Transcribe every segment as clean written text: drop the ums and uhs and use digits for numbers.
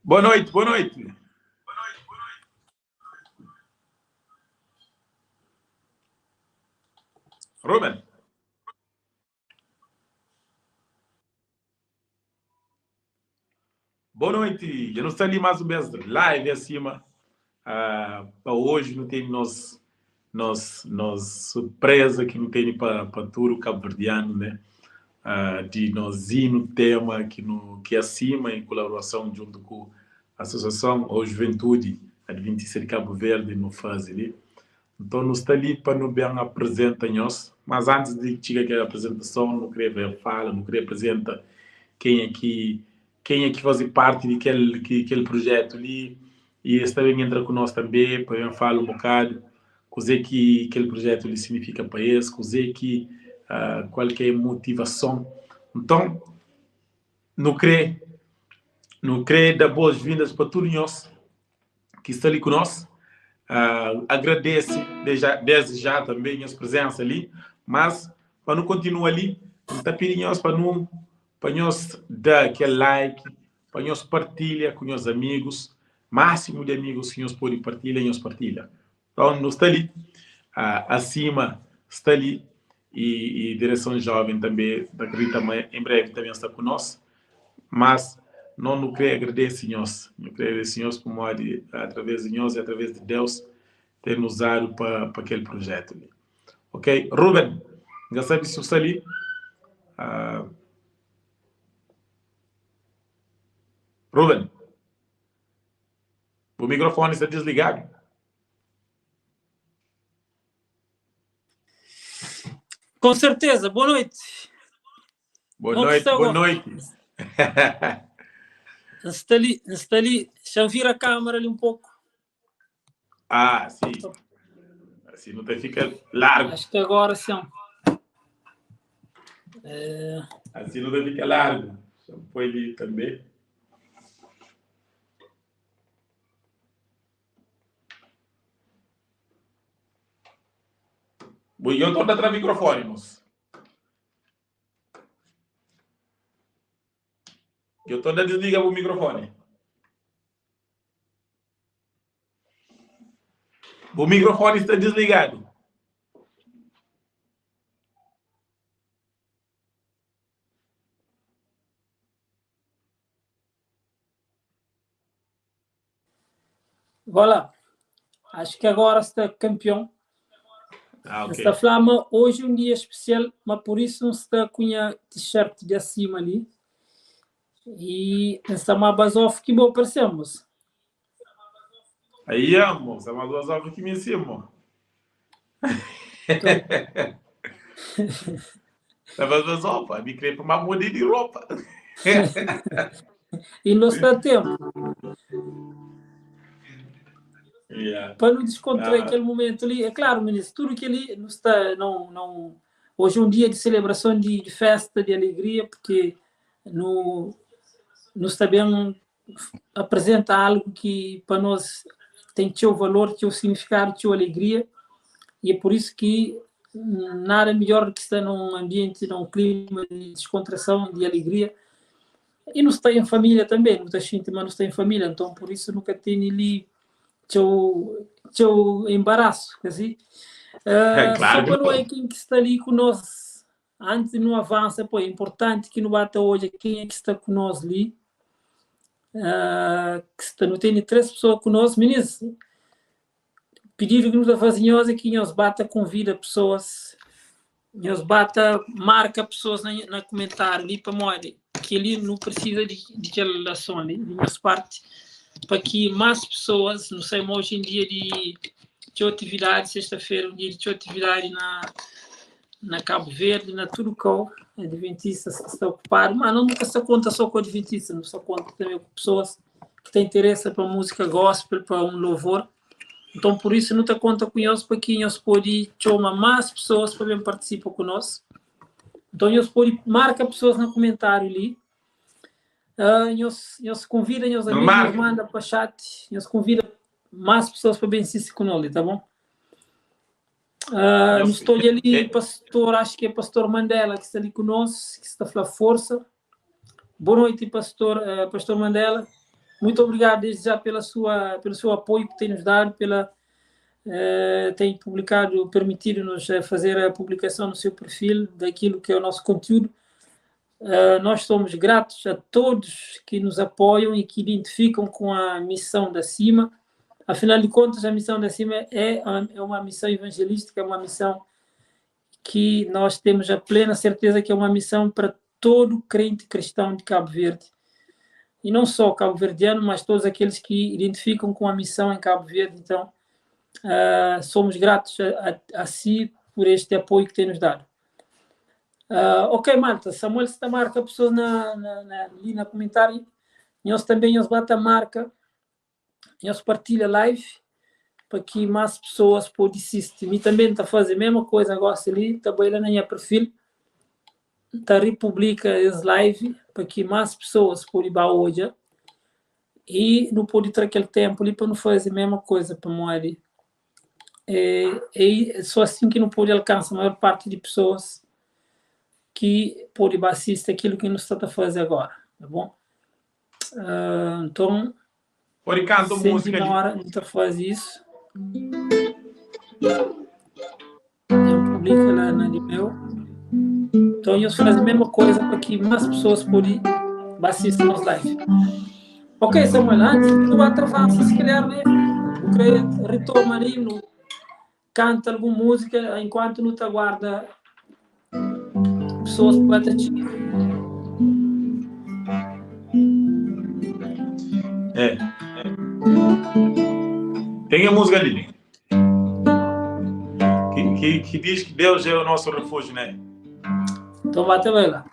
Boa noite, boa noite. Ruben. Boa noite. Eu não estou ali mais ou menos live acima. Para hoje não tem nos surpresa que não tem para tudo cabo-verdiano, né? De nós ir no tema que acima em colaboração junto com a Associação ou Juventude Adventista de Cabo Verde no faz ali. Então, nós estamos ali para nos bem apresentar-nos, mas antes de chegar aquela apresentação, não queria ver fala, não queria apresentar quem é que faz parte daquele projeto ali, e está bem entra com nós também, para eu falar um bocado, coisa que aquele projeto ali significa para eles, coisa que qual que é a motivação. Então, não queria dar boas-vindas para todos nós que estão ali conosco. Agradeço desde já também a presença ali, mas para não continuar ali, está pedindo para nós dar aquele like, para nós partilhar com os amigos, máximo de amigos que nós podem partilhar, nós partilha. Então, nós está ali, acima está ali, e Direção Jovem também, da Rita, em breve também está conosco, mas não queria agradecer nós, não queria agradecer nós como através de nós e através de Deus ter nos usado para aquele projeto ali. Ok? Ruben, já sabe se você ali? Ruben, o microfone está desligado. Com certeza. Boa noite. Boa noite, boa noite. Está ali. Deixa eu vir a câmera ali um pouco. Sim. Assim não te fica largo. Acho que agora sim. Assim não te fica largo. Já foi ali também. Eu estou atrás do microfone, moço. Eu estou a desligar o microfone. O microfone está desligado. Voilà. Acho que agora está campeão. Ok. Esta flama hoje é um dia especial, mas por isso não está com a t-shirt de acima ali. E essa Mabazov que bom parecemos. Aí, amor, essa Mabazov que me ensina. Essa Mabazov, me criei para uma muda de roupa. E não está tempo. Para não descontrair aquele momento ali. É claro, ministro, tudo que ali não está... Não, hoje é um dia de celebração, de festa, de alegria, porque nós também apresenta algo que para nós tem seu valor, seu significado, sua alegria, e é por isso que nada melhor do que estar num ambiente, num clima de descontração, de alegria. E nós está em família também, não está gente, mas nós está em família, então por isso nunca tem ali seu embaraço, assim. Claro. Só para não é quem que está ali conosco, antes de não avança, pô, é importante que não bata hoje quem é que está conosco ali. Que não tem 3 pessoas conosco, ministro. Pedido que nos fazem é que nós bata, convida pessoas, nós bata, marca pessoas na comentário ali para mostrar que ele não precisa de aquela relação ali, de nossa parte, para que mais pessoas, não sei, hoje em dia de atividade, sexta-feira, um dia de atividade na Cabo Verde, na Turucão, Adventista está ocupado, mas nunca se conta só com Adventista, não se conta também com pessoas que têm interesse para música gospel, para um louvor. Então, por isso, não te conta com nós, porque nós podemos chamar mais pessoas para vir participar conosco. Então, nós podemos marcar pessoas no comentário ali. Nós convida, nós amigos, nós manda para chat, nós convida mais pessoas para vir assistir conosco, tá bom? Não estou ali, pastor, acho que é pastor Mandela, que está ali conosco, que está falando força. Boa noite, pastor Mandela. muito obrigado desde já pelo seu apoio que tem nos dado, tem publicado, permitido-nos fazer a publicação no seu perfil daquilo que é o nosso conteúdo. Nós somos gratos a todos que nos apoiam e que identificam com a missão da CIMA. Afinal de contas, a missão da CIMA é uma missão evangelística, é uma missão que nós temos a plena certeza que é uma missão para todo crente cristão de Cabo Verde. E não só cabo-verdiano, mas todos aqueles que identificam com a missão em Cabo Verde. Então, somos gratos a si por este apoio que tem nos dado. Ok, malta, Samuel está marca pessoas ali na comentário. Nós também nos bate a marca, nós partilha live para que mais pessoas possam assistir. E também está fazendo a mesma coisa agora ali, está bem lá na minha perfil, está republica as live para que mais pessoas possam ir hoje e não pode ter aquele tempo ali para não fazer a mesma coisa para morrer. É só assim que não pode alcançar a maior parte de pessoas que pode assistir aquilo que nós estamos a fazer agora, tá bom? Então, música na hora de fazer isso, eu publico lá na meu. Então, eu faço a mesma coisa para que mais pessoas possam assistir nos live. Ok, Samuel, antes de tu avançar, se calhar, né? Eu queria retomar aí, canta alguma música enquanto não te aguarda pessoas para te Tem a música ali que diz que Deus é o nosso refúgio, né? Então bate lá.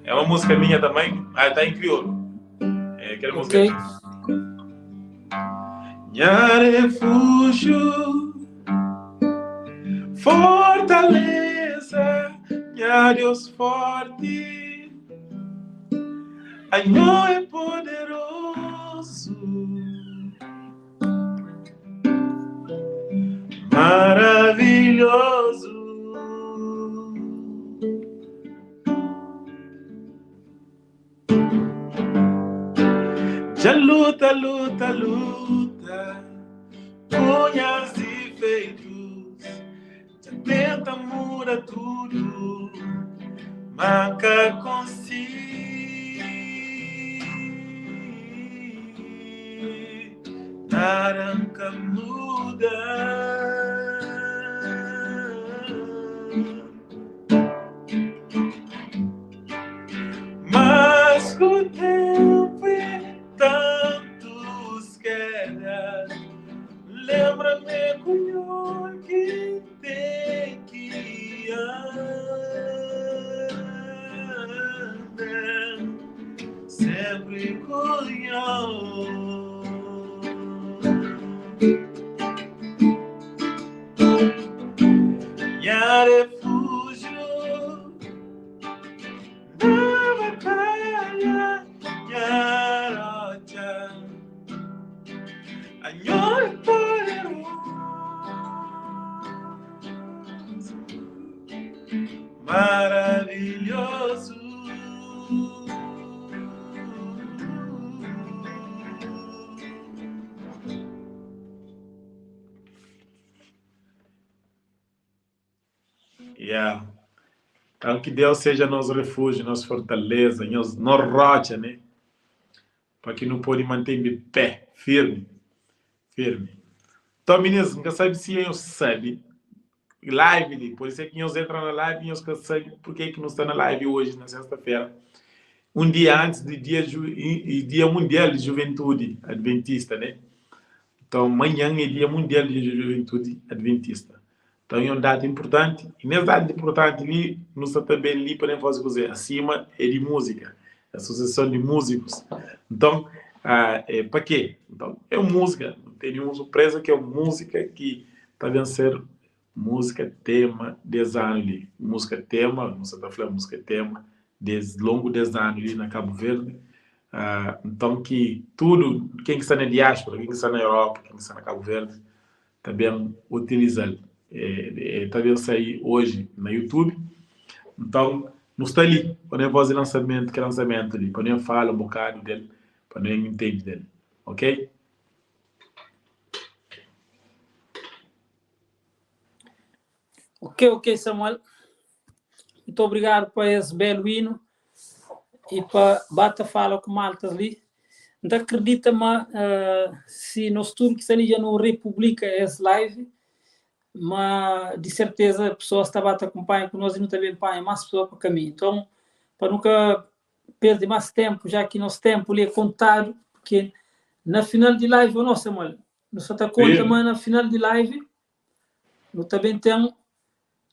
É uma música minha também, está em crioulo. É aquela música. Ok. Minha refúgio, fortaleza, minha Deus forte, Senhor é poderoso, maravilhoso. Já luta, luta, luta, cunhas e feitos, já tenta mudar tudo, marca consigo, arranca muda. Mas com o tempo e tantos quedas, lembra-me cunhão que tem que andar, sempre cunhão. Minha refúgio na batalha, minha rocha, Senhor é poderoso, maravilhoso. Então, que Deus seja nosso refúgio, nossa fortaleza, nossa rocha, né? Para que não pode manter de pé, firme. Então, meninos, nunca sabe se eu sabe. Live, por isso é que nós entramos na live e nós sabemos por que nós estamos na live hoje, na sexta-feira. Um dia antes do dia Mundial de Juventude Adventista, né? Então, amanhã é Dia Mundial de Juventude Adventista. Então, é uma data importante. E nessa data importante, ali, nós também ali podemos fazer coisa. Acima é de música, Associação de Músicos. Então, para quê? Então, é música. Não tem nenhuma surpresa que é música que está a ser música tema 10 anos ali. Música tema, não está falando música tema, longo 10 anos ali na Cabo Verde. Então, que tudo, quem está na diáspora, quem está na Europa, quem está na Cabo Verde, também utiliza também sair hoje na YouTube. Então, não está ali, podemos fazer lançamento ali, podemos falar um bocado dele, para não entender, ok? Ok, Samuel. Muito obrigado por esse belo hino e para bata fala com malta ali. Não acredita, mas se nós tudo que se já não republica esse live, mas de certeza a pessoa está a acompanhar com nós e não também acompanha mais pessoas para o caminho. Então, para nunca perder mais tempo, já que nosso tempo ali é contado, porque na final de live, não, Samuel, não só está conta, mas na final de live, nós também temos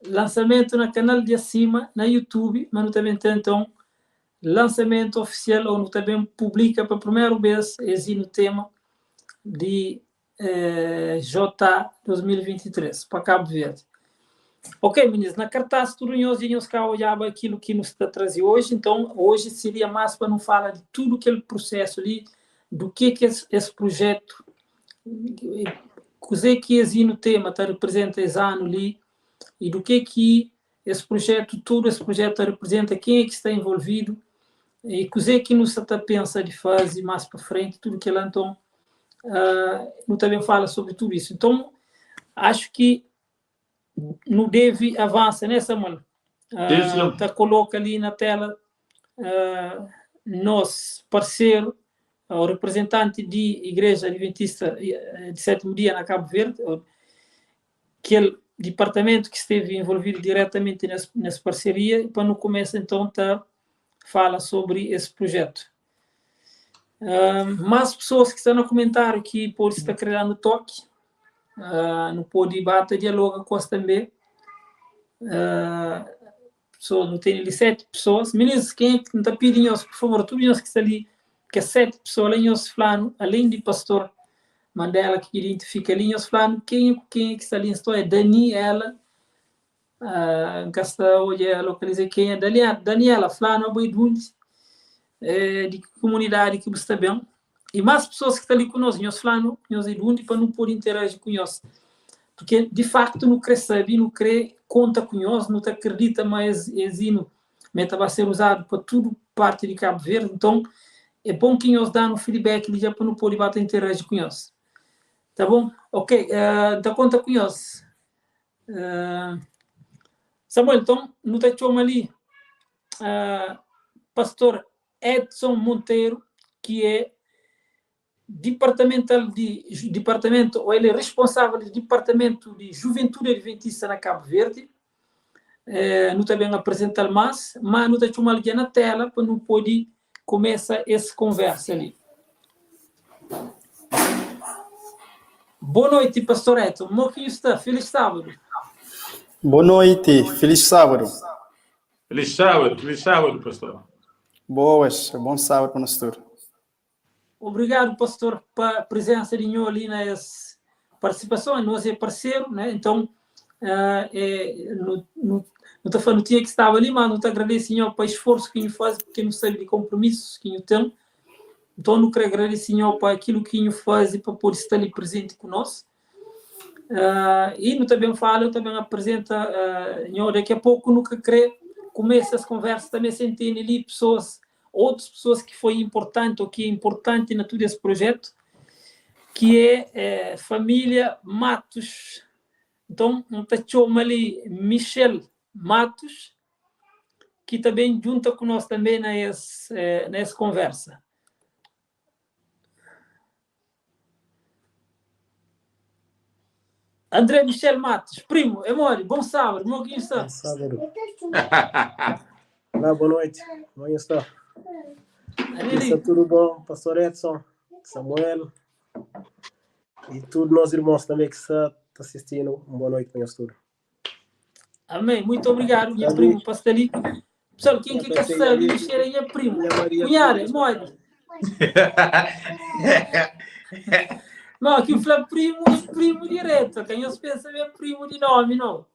lançamento no canal de acima, na YouTube, mas nós também temos, então, lançamento oficial, onde também publica para a primeira vez esse no tema de J 2023, para Cabo Verde. Ok, meninos, na cartaz tudo nós íamos cá olhar aquilo que nos está trazendo hoje, então hoje seria mais para não falar de tudo aquele processo ali, do que esse projeto, coisa que esse no tema está representa esse ano ali, e do que esse projeto, todo esse projeto representa, quem é que está envolvido, e coisa que nos está pensa de fazer mais para frente, tudo que ela então não também fala sobre tudo isso. Então, acho que não deve avançar, né, Samuel? Tá, coloca ali na tela nosso parceiro, o representante de Igreja Adventista de Sétimo Dia na Cabo Verde, aquele departamento que esteve envolvido diretamente nessa parceria, para no começo então fala sobre esse projeto. Mais pessoas que estão no comentário que pode estar criando toque, não pode bater diálogo com as também. Não tem ali 7 pessoas. Meninos, quem é que está pedindo, por favor, todos nós que estão ali, que é 7 pessoas, ali nós falando, além de pastor Mandela, que identifica ali, nós falando, quem é que está ali, é Daniela, que está hoje a localizar quem é Daniela, falando, de comunidade que está bem. E mais pessoas que estão ali conosco, nós falando, nós para não poder interagir com nós. Porque, de facto, não crê saber, não crê, conta com nós, não acredita, mas exino vai ser usado para tudo parte de Cabo Verde. Então, é bom que nós dá um feedback já para não poder bater interagir com nós. Tá bom? Ok, dá conta com nós. Samuel, então, não te chama ali pastor Edson Monteiro, que é departamento, ou ele é responsável do departamento de Juventude Adventista na Cabo Verde. Não também apresentar mais, mas não está chamando aqui na tela para não poder começar essa conversa ali. Boa noite, pastor Edson. Como que está? Feliz sábado. Boa noite, feliz sábado. Feliz sábado, pastor. Boas, bom sábado para nós todos. Obrigado, pastor, pela presença de nós ali nessa participação. Nós é parceiro, né? Então, não tinha que estar ali, mas não te agradeço para o esforço que nos faz, porque não sabe de compromissos que nos tem. Então, não quero agradecer para aquilo que nos faz para poder estar ali presente conosco. E não também falo, eu também apresento, daqui a pouco, nunca creio, começa as conversas, também sentindo ali outras pessoas que foi importante, ou que é importante na todo esse projeto, que é família Matos. Então, chama ali Michel Matos, que também junta com nós também nessa conversa. André Michel Matos, primo, amor, bom sábado, como é que está? Bom sábado. Olá, boa noite. Como está? Está tudo bom, pastor Edson, Samuel e todos nós irmãos também que estão assistindo. Uma boa noite para nós todos. Amém, muito obrigado, minha primo, pastor ali. Pessoal, quem quer saber, Michel é minha primo. Cunhada, amor. Não, aqui eu falo primo direto, quem eu penso é primo de nome, não.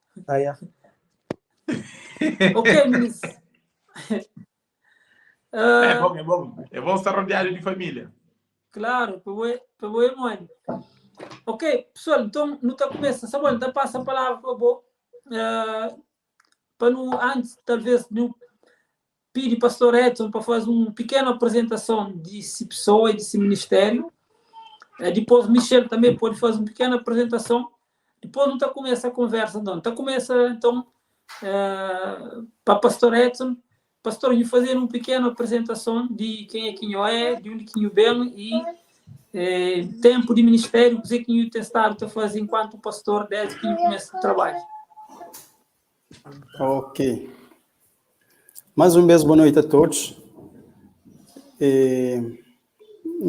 Ok, meninos. É bom estar rodeado de família. Claro, para o mãe. Ok, pessoal, então, não está começando. Samuel, então passa a palavra para não, antes, talvez, não pedi pastor Edson para fazer uma pequena apresentação dessa pessoa e desse ministério. Depois Michel também pode fazer uma pequena apresentação. Depois não está começa a conversa, não. Está começa então para pastor Edson, pastor, de fazer uma pequena apresentação de quem é, de onde que vem e tempo de ministério, que eu testado a fazer enquanto pastor desde que eu começo o trabalho. Ok. Mais uma vez, boa noite a todos.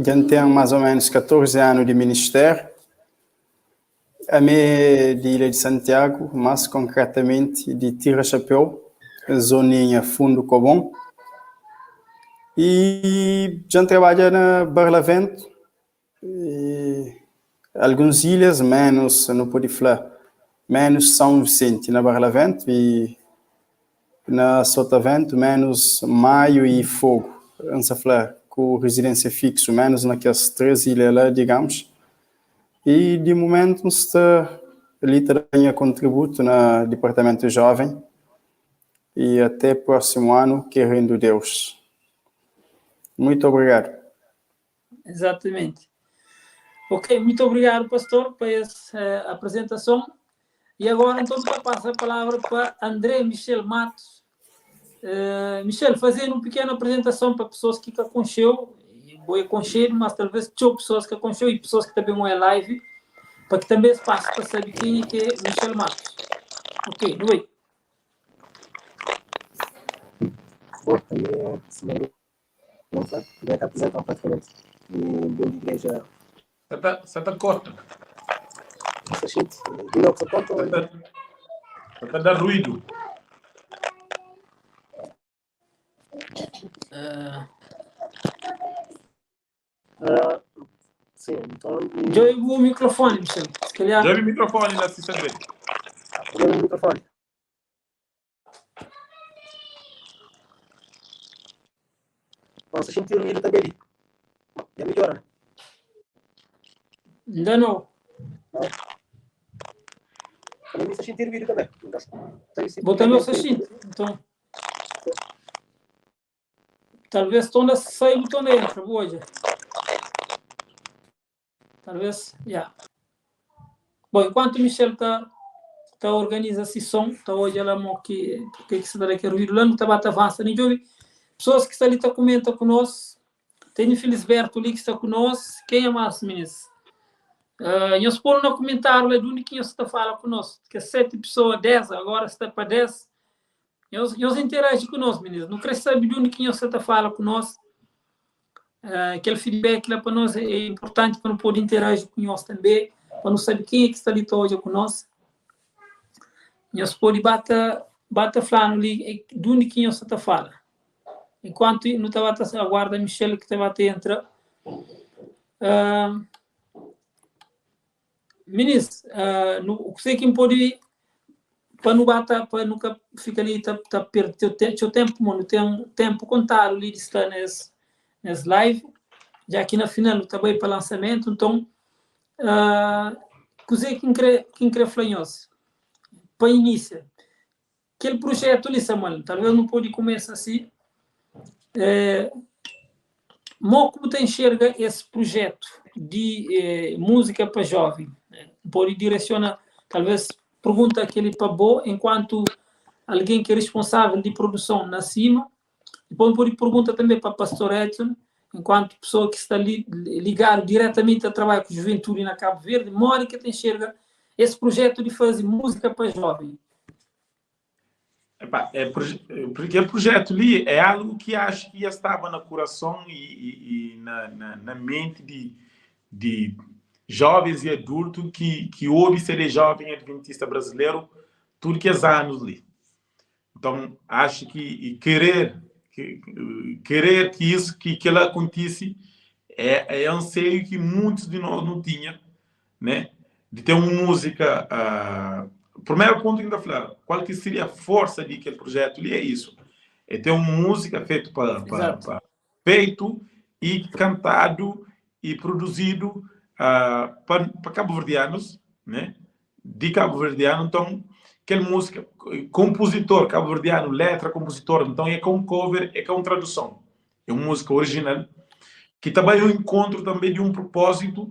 Já tenho mais ou menos 14 anos de ministério. A minha de Ilha de Santiago, mais concretamente de Tira Chapéu, zoninha Fundo Cobom. E já trabalho na Barlavento, algumas ilhas, menos, não pode falar, menos São Vicente na Barlavento e na Sotavento, menos Maio e Fogo. Vamos falar com residência fixa, menos naquelas 3 ilhas lá, digamos. E de momento está ali também a contributo no departamento jovem e até próximo ano, querendo Deus. Muito obrigado. Exatamente. Ok, muito obrigado, pastor, por essa apresentação. E agora, então, eu passo a palavra para André Michel Matos. Michel, fazendo uma pequena apresentação para pessoas que aconcheu, vou aconchar, mas talvez tinha pessoas que aconcheu e pessoas que também vão em live, para que também se passe para saber quem é Michel Matos. Ok, não é? Vai apresentar praticamente de igreja. Você está corta. Está dando ruído. Sim, então. Jogue o microfone, Michel. Jogue o microfone na assistente dele. Jogue o microfone. Nossa, sentir o ruído também ali. Já melhora, né? Ainda não. Eu me sentir o ruído também. Botando o sachê. Então. Talvez toda saia o torneio, hoje. Talvez, já. Bom, enquanto o Michel está organizando esse som, está hoje ela que se dá aqui ruído lá, não está avançando. E pessoas que estão ali comentam conosco. Tem o Felisberto ali que está conosco. Quem é mais, meninas? Nós põe no comentário lá do único que está falando conosco, que é 7 pessoas, 10, agora está para 10. Nós interagem conosco, meninas. Não quer saber do único que está falando conosco. Aquele feedback lá para nós é importante para não poder interagir com nós também, para não saber quem é que está ali hoje conosco. Nós podemos bater falando ali do único que está falando. Enquanto não está aguarda Michel que está a entrar. Meninas, não sei quem pode para não bater, para nunca ficar ali, tá perder o tempo, mano, tem tempo contado ali de estar nas live, já que na final tá bem para lançamento, então, coisa quem crê flanhoso, para início, aquele projeto ali, Samuel, talvez não pode começar assim, como tu enxerga esse projeto de música para jovem? Pode direcionar, talvez pergunta aquele para Bo, enquanto alguém que é responsável de produção na cima, depois pode pergunta também para pastor Edson, enquanto pessoa que está ligado diretamente a trabalhar com juventude na Cabo Verde, Mônica te enxerga esse projeto de fazer música para jovem. Porque o projeto ali é algo que acho que já estava no coração e na mente de jovens e adultos que ouvem ser jovem adventista brasileiro tudo que é anos ali. Então, acho que querer que isso, que ela acontecesse, é anseio que muitos de nós não tinham, né? De ter uma música... O primeiro ponto que eu estou falando, qual que seria a força de aquele projeto ali é isso. É ter uma música feita feito e cantado e produzido para cabo-verdianos, né? de cabo-verdiano, então, aquela música, compositor cabo-verdiano, letra, compositor, então é com cover, é com tradução. É uma música original, que também é um encontro também de um propósito.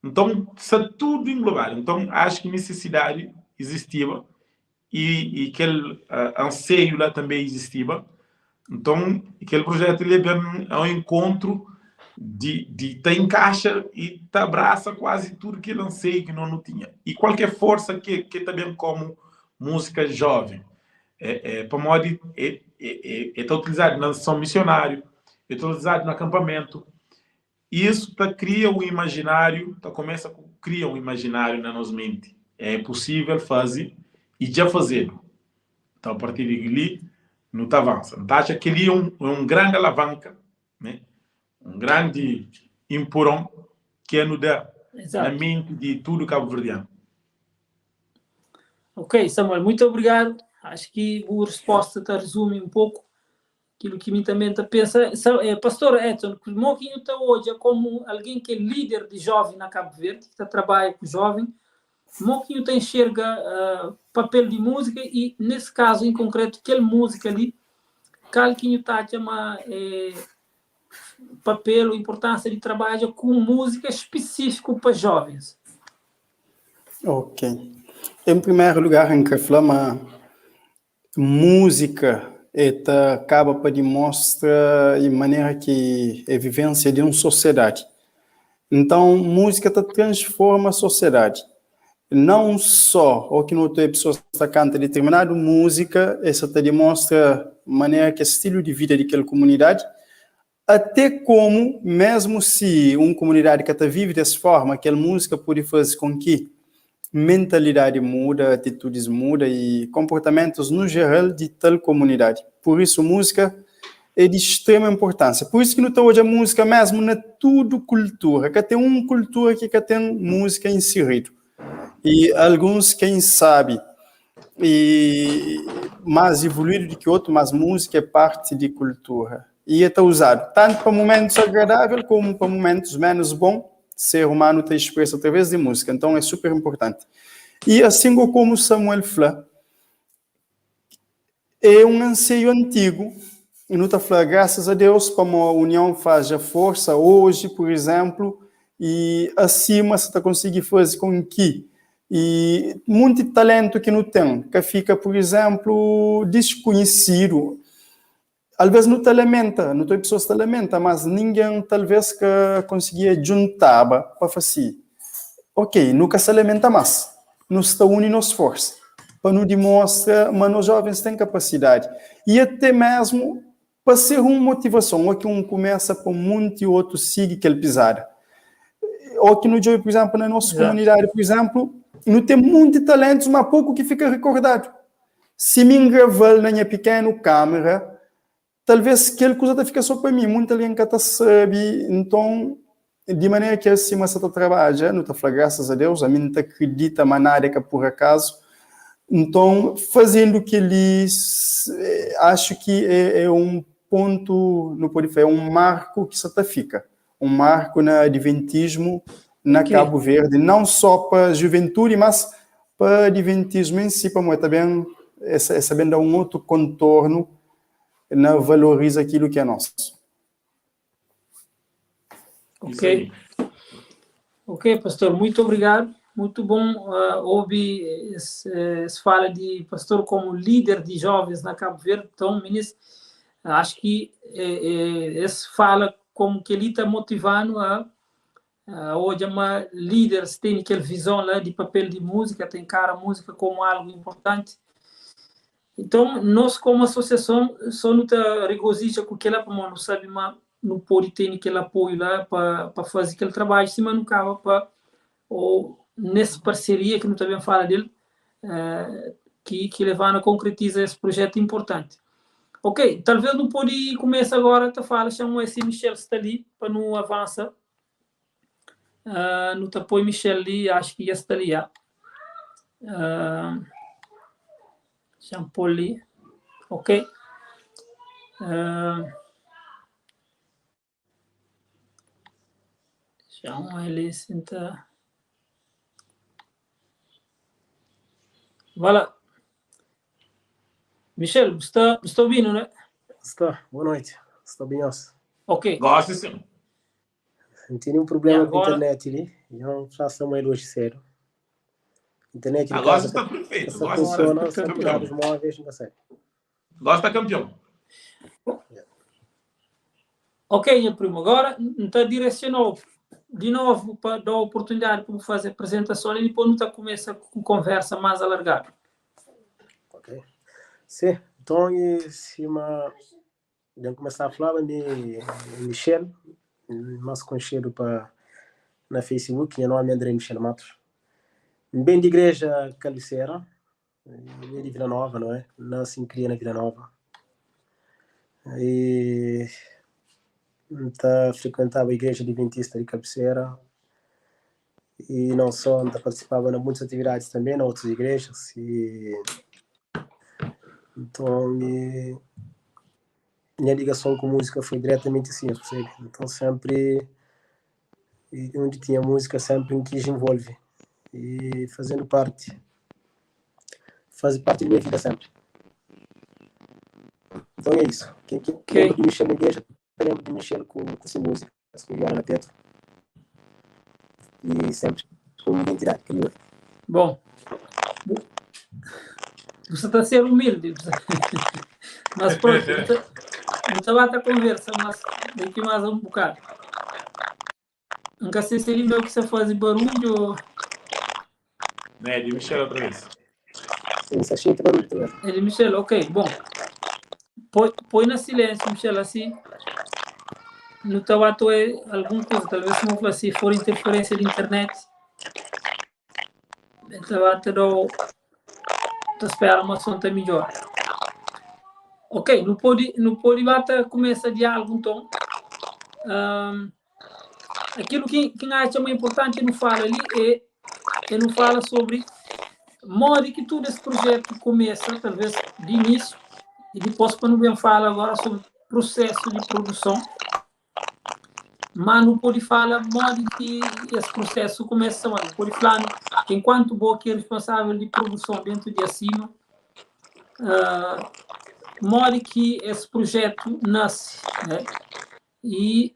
Então, está tudo englobado. Então, acho que necessidade existia e aquele anseio lá também existia. Então, aquele projeto ele é um encontro de tá encaixa e tá abraça quase tudo que lancei que não tinha. E qualquer força que também como música jovem. Para modo está utilizado na ação missionário, é utilizado no acampamento. Isso cria um imaginário, começa a criar um imaginário na nossa mente. É possível fazer e já fazer. Então, a partir de ali, não está avançando. Então, acha que ele é um grande alavanca, né? Um grande empurrão que é no dá na mente de tudo cabo-verdiano. Ok, Samuel, muito obrigado. Acho que a resposta te resume um pouco aquilo que me também pensa. Pastor Edson, que Moquinho está hoje como alguém que é líder de jovem na Cabo Verde, que está trabalhando com jovem. Moquinho tem enxerga papel de música e, nesse caso em concreto, aquela música ali, Calquinho está a chamar papel, a importância de trabalhar com música específica para jovens. Ok. Em primeiro lugar, em que flama música acaba para demonstrar de maneira que é vivência de uma sociedade. Então, música transforma a sociedade. Não só o que outra pessoa está cantando determinada música, essa demonstra maneira que é estilo de vida daquela comunidade, até como, mesmo se uma comunidade que está vive dessa forma, aquela música pode fazer com que mentalidade muda, atitudes mudam e comportamentos no geral de tal comunidade. Por isso, música é de extrema importância. Por isso que não está hoje a música mesmo, não é tudo cultura, que tem uma cultura que tem música inserida. E alguns, quem sabe, mais evoluído do que outro, mas música é parte de cultura. E está usado tanto para momentos agradáveis como para momentos menos bons. Ser humano está expresso através de música, então é super importante. E assim como Samuel falou, é um anseio antigo, e não está falando, graças a Deus, como a união faz a força hoje, por exemplo, e acima você está conseguindo fazer com que e muito talento que não tem, que fica, por exemplo, desconhecido. Às vezes não te lamenta, não tem pessoas que te lamenta, mas ninguém talvez que conseguia juntar para fazer. Ok, nunca se lamenta mais. Nos está unindo nos forças para nos demonstrar, mas os jovens têm capacidade. E até mesmo para ser uma motivação, ou que um começa para muito e outro siga aquele pisada. Ou que no dia, por exemplo, na nossa comunidade, por exemplo, não tem muitos talentos, mas pouco que fica recordado. Se me gravar na minha pequena câmera, talvez aquela coisa fica só para mim, muita gente que sabe, então, de maneira que assim, mas está trabalha, não está falando, graças a Deus, a mim não acredita mais nada que por acaso, então, fazendo que eles, acho que é um ponto, não pode falar, é um marco que só fica, um marco no adventismo na Cabo Verde, não só para a juventude, mas para o adventismo em si, para também, essa bem dá um outro contorno, não valoriza aquilo que é nosso. Ok. Ok, pastor, muito obrigado. Muito bom ouvir essa fala de pastor como líder de jovens na Cabo Verde. Então, ministro, acho que essa fala como que ele está motivando hoje uma líder tem aquela visão lá de papel de música, tem cara a música como algo importante. Então, nós como associação só não está regozija com aquela para não sabe, mas não pode ter aquele apoio lá para fazer aquele trabalho, se mas não acaba para ou nessa parceria que não também fala dele, que levar a concretizar esse projeto importante. Ok, talvez não pode começar agora, tá fala, chama esse Michel está ali para não avançar. Não tá põe Michel ali, acho que já está ali. Chama ali, ok. Chama ele senta. Vai lá. Michel, está ouvindo, né? Está, boa noite. Está bem, Ok. Gosto sim. Não tem nenhum problema E com a agora- internet ali. Eu faço uma hoje sério. Internet em Agora casa está perfeito. essa Gosto funciona, está sempre dados campeão. móveis, não sei. Gosto está campeão. Ok, meu primo. Agora, então direcionou de novo para dar a oportunidade para fazer a apresentação e depois não começa com conversa mais alargada. Ok. Sim, então, em cima, vamos começar a falar de Michel, mais conhecido na Facebook, meu nome é André Michel Matos. Bem de igreja Caliceira, bem de Vila Nova, não é? Nasci e criei na Vila Nova. E frequentava a igreja adventista de cabeceira e não só participava de muitas atividades também em outras igrejas então minha ligação com música foi diretamente assim, percebe? Então sempre onde tinha música sempre me quis envolver e faz parte da minha vida sempre. Então é isso. Quem lembra de Michel na igreja, lembra de Michel com essa música, essa na Pedro. E sempre com identidade criou. Bom, você está a ser humilde, mas pronto, não estava a conversa, mas daqui mais um bocado. Nunca sei se ele que você faz barulho. Né, de Michel outra vez. Sim, isso achei que barulho também. Ele, Michel, ok, bom. Põe na silêncio, Michel, assim. No tabato é alguma coisa, talvez se não for assim, for interferência de internet. O tabato te espera uma sonta melhor. Ok, não pode bater começa de algo, então. Aquilo que acha mais importante não fala ali é não fala sobre modo que todo esse projeto começa, talvez de início, e depois quando vem fala agora sobre processo de produção, mas não pode falar modo que esse processo começa, não pode falar enquanto Boca é responsável de produção dentro de acima, modo que esse projeto nasce, né? E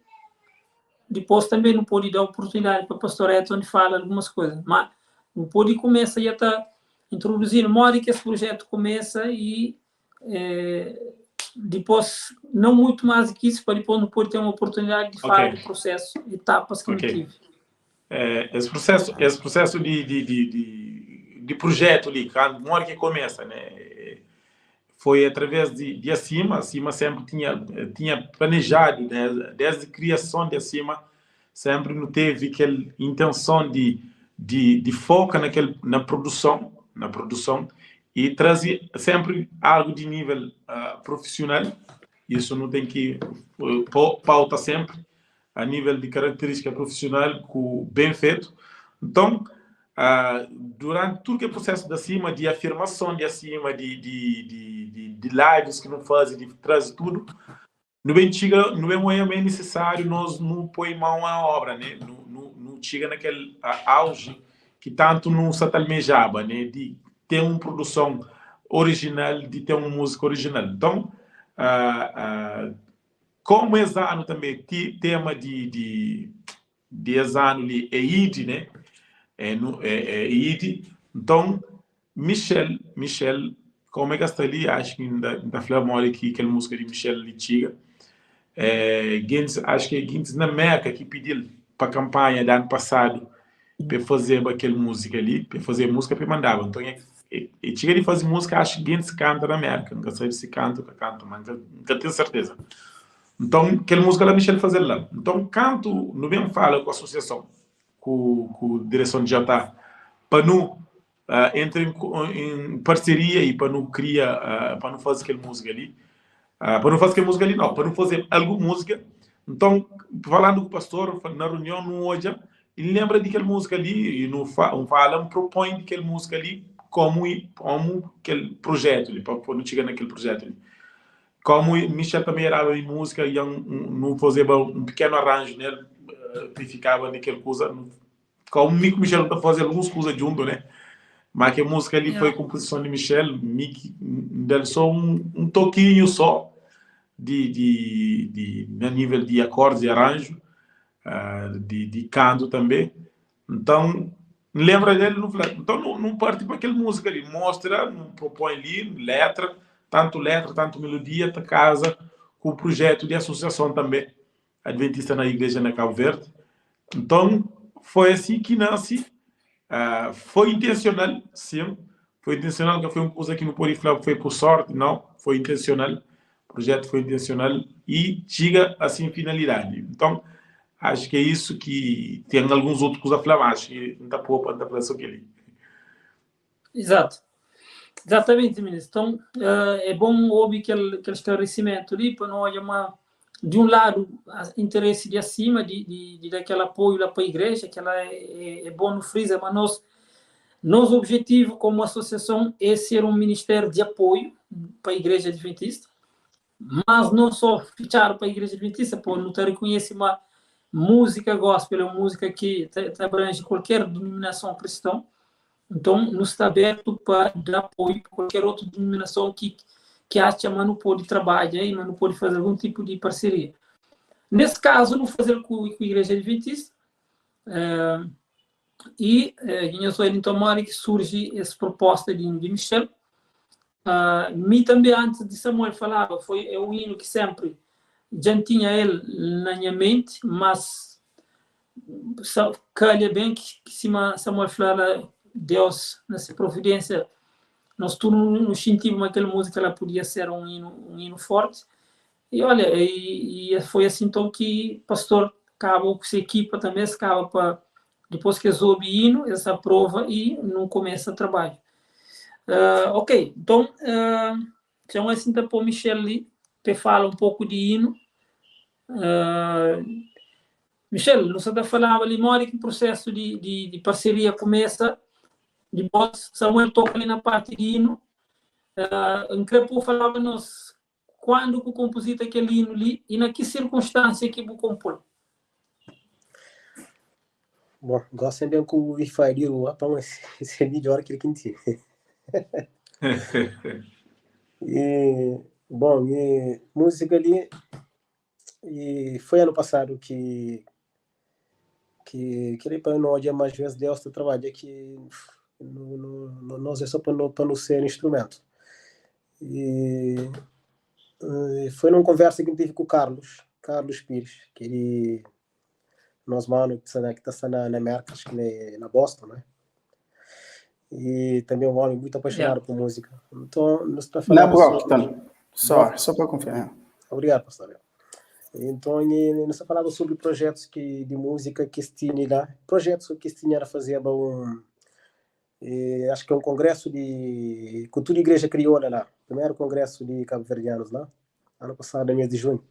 depois também não pode dar oportunidade para o pastor Edson onde fala algumas coisas, mas não pode começar já está introduzindo modo que esse projeto começa e depois, não muito mais que isso, para depois não pode ter uma oportunidade de falar do processo, etapas que Ok. tive. Esse processo de projeto ali, quando uma hora que começa, né? Foi através de acima sempre tinha planejado, né? Desde a criação de acima, sempre não teve aquela intenção de foco na produção, e trazer sempre algo de nível profissional. Isso não tem que pauta sempre a nível de característica profissional bem feito. Então, durante todo o processo de acima, de afirmação de acima, de lives que não fazem, de trazer tudo, não é necessário nós não pôr mão à obra, né? Não chega naquele auge que tanto não se almejava, né? De ter uma produção original, de ter uma música original. Então, como esse ano também tema de esse ano ali é ID, né? É ID. Então, Michel, como é que está ali? Acho que ainda falamos aqui aquela música de Michel Litiga. Acho que é Guinness na Meca que pediu para a campanha do ano passado para fazer aquela música ali, para fazer música para mandar. Então, chega de fazer música, acho que Guinness canta na América. Não sei se canta, mas nunca tenho certeza. Então, aquela música lá, Michel fazer lá. Então, canto, não bem fala com a associação, com a direção de JA, para não entrar em parceria e para não criar, para não fazer aquela música ali. Para não fazer aquela música ali, não, para não fazer alguma música. Então, falando com o pastor, na reunião, no hoje, ele lembra daquela música ali, e não fala, propõe aquela música ali como aquele projeto ali, para não chegar naquele projeto ali. Como Michel também era em música, e não fazia um pequeno arranjo, né? E ficava naquela coisa. Como Michel está fazendo algumas coisas junto, né? mas que a música ali foi composição de Michel, deu só um toquinho só a nível de acordes e arranjo, de canto também. Então, lembra dele no Flash. Então, não parte para aquela música ali, mostra, não propõe ali, letra, tanto melodia, tá casa com o projeto de associação também, Adventista na Igreja na Cabo Verde. Então, foi assim que nasce. Foi intencional, sim. Foi intencional, que foi uma coisa que não pode falar, foi por sorte, não. Foi intencional. O projeto foi intencional e chega assim finalidade. Então, acho que é isso que tem alguns outros coisas a falar, mas acho que não está pouco para falar sobre ele. Exato. Exatamente, ministro. Então, é bom ouvir aquele esclarecimento ali, para não olhar de um lado, interesse de acima, de daquele apoio lá para a igreja, que ela é bom no freezer, mas nosso objetivo como associação é ser um ministério de apoio para a igreja adventista, mas não só fichar para a igreja adventista, por não ter reconhecido uma música gospel, é uma música que abrange qualquer denominação cristã. Então, nos está aberto para dar apoio para qualquer outra denominação que acha que não pode trabalhar e não pode fazer algum tipo de parceria. Nesse caso, não fazer com a Igreja Adventista. Eu sou ele, então, que surge essa proposta de Michel. Me também, antes de Samuel falava, é um hino que sempre já tinha ele na minha mente, mas calha bem que Samuel falava, Deus, nessa providência, nós todos nos sentimos aquela música, ela podia ser um hino forte. E olha, e foi assim então que o pastor acabou com essa equipa também, acaba para, depois que soube hino, essa prova e não começa o trabalho. Ok, então, então assim para o Michel ali, que fala um pouco de hino. Michel, você está falando ali, mora que o processo de parceria começa. Depois, Samuel toca ali na parte de hino. Em Crepo falava-nos quando que compusita aquele hino ali e na que circunstância que você compõe. Bom, gosto bem que o Wi-Fi o rapaz, esse é melhor que ele quinti. Bom, música ali, e foi ano passado que ele para nós é mais vezes Deus está trabalha aqui nós é só para não ser instrumento. E foi numa conversa que eu tive com o Carlos Pires, que ele nós mano que está na América, acho que na Boston, né? E também um homem muito apaixonado por música. Então, nós está falando na Brockton, só para confiar. Obrigado, pastor. Então, nós está falando sobre projetos de música que tinha lá, projetos que tinha a fazer acho que é um congresso de cultura e igreja crioula lá, primeiro congresso de cabo-verdianos lá, ano passado, mês de junho.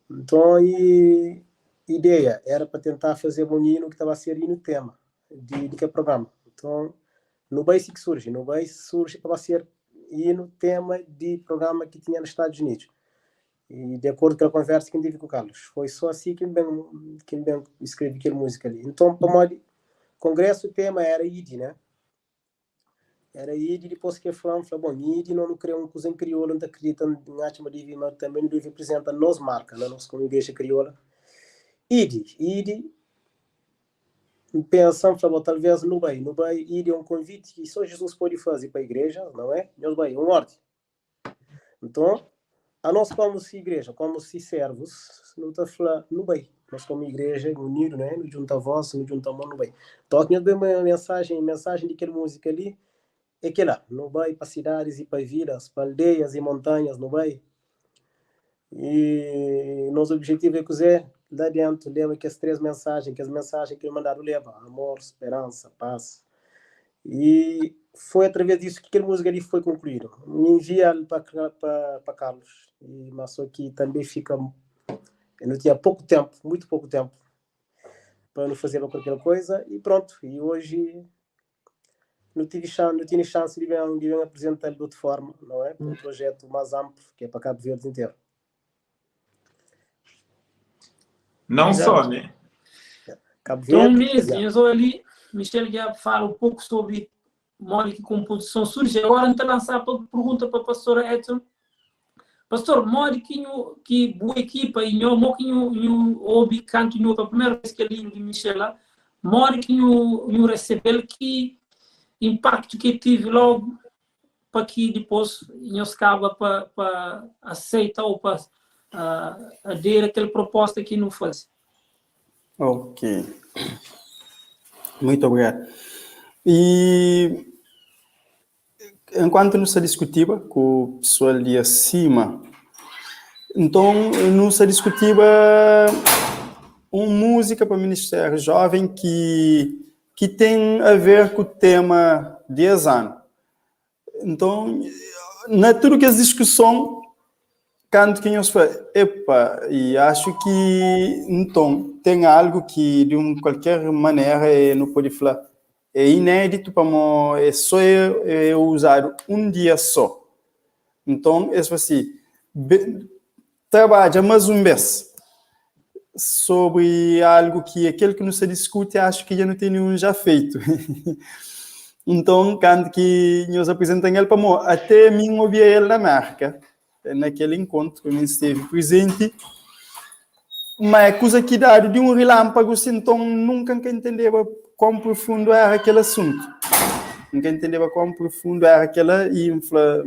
Então, a ideia era para tentar fazer um hino que estava a ser hino tema de que programa. Então, no base que surge para ser hino tema de programa que tinha nos Estados Unidos. E de acordo com a conversa que eu tive com o Carlos, foi só assim que eu escrevi aquela música ali. Então, para o congresso, o tema era ID, né? Era ID, depois que falou, bom, ID não criou uma coisa em crioula, não acredita em Atima Divi, mas também não deve apresentar nos marca, né? Nós como igreja crioula. ID, pensamos, falou, talvez não vai, ID é um convite que só Jesus pode fazer para a igreja, não é? Nós vai, um ordem. Então, a nós como se igreja, como se servos, não está falando, não vai. Nós como igreja, unido, né? Não junta voz, não junta mão, não vai. Então, aqui nós demos uma mensagem de aquela música ali, é que lá, não vai para cidades e para vilas, para aldeias e montanhas, não vai. E nosso objetivo é que lá dentro leva que as três mensagens, que as mensagens que ele mandaram leva, amor, esperança, paz. E foi através disso que aquela música ali foi concluída. Me envia para Carlos, mas só que também eu não tinha muito pouco tempo, para não fazer aquela coisa, e pronto. E hoje não tive chance de vir apresentar de outra forma, não é? Um projeto mais amplo, que é para Cabo Verde inteiro. Não só, né? Cabo Verde. Então, mesmo ali, Michel já fala um pouco sobre mole que composição surge. Agora, então, lançar a pergunta para a pastora Edson. Pastor, mole que boa equipa, e eu que ouvi canto para a primeira vez que eu li de Michela, mole que eu recebeu que impacto que tive logo para que depois eu acaba para aceitar ou para aderir aquela proposta que não faz. Ok. Muito obrigado. E enquanto não se discutia com o pessoal ali acima, então não se discutia uma música para o Ministério Jovem que tem a ver com o tema 10 anos. Então, na tudo que as discussões, canto que nós faz, e acho que então tem algo que de qualquer maneira não pode falar, é inédito para mim, é só eu usar um dia só. Então, é assim, trabalha mais um mês sobre algo que aquele que não se discute, acho que já não tem nenhum já feito. Então, quando que nós apresentamos ele para mim, até mim ouvia ele na marca, naquele encontro que eu esteve presente, mas é coisa que dá de um relâmpago, então nunca entendeu quão profundo era aquele assunto. Nunca entendeu quão profundo era aquela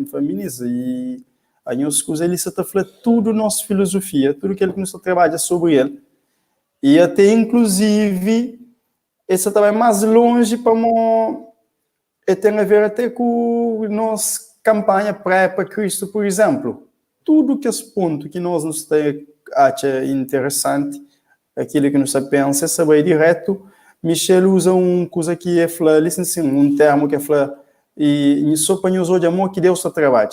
feminista. E a nossa coisa, ele está falando tudo nossa filosofia, tudo aquilo que nós trabalha sobre ele. E até, inclusive, esse também mais longe para mim, tem a ver até com a nossa campanha para Cristo, por exemplo. Tudo que esse ponto que nós nos acha interessante, aquilo que nos pensa, saber direto, Michel usa coisa que é um termo que é e só para nós hoje amor que Deus está trabalha.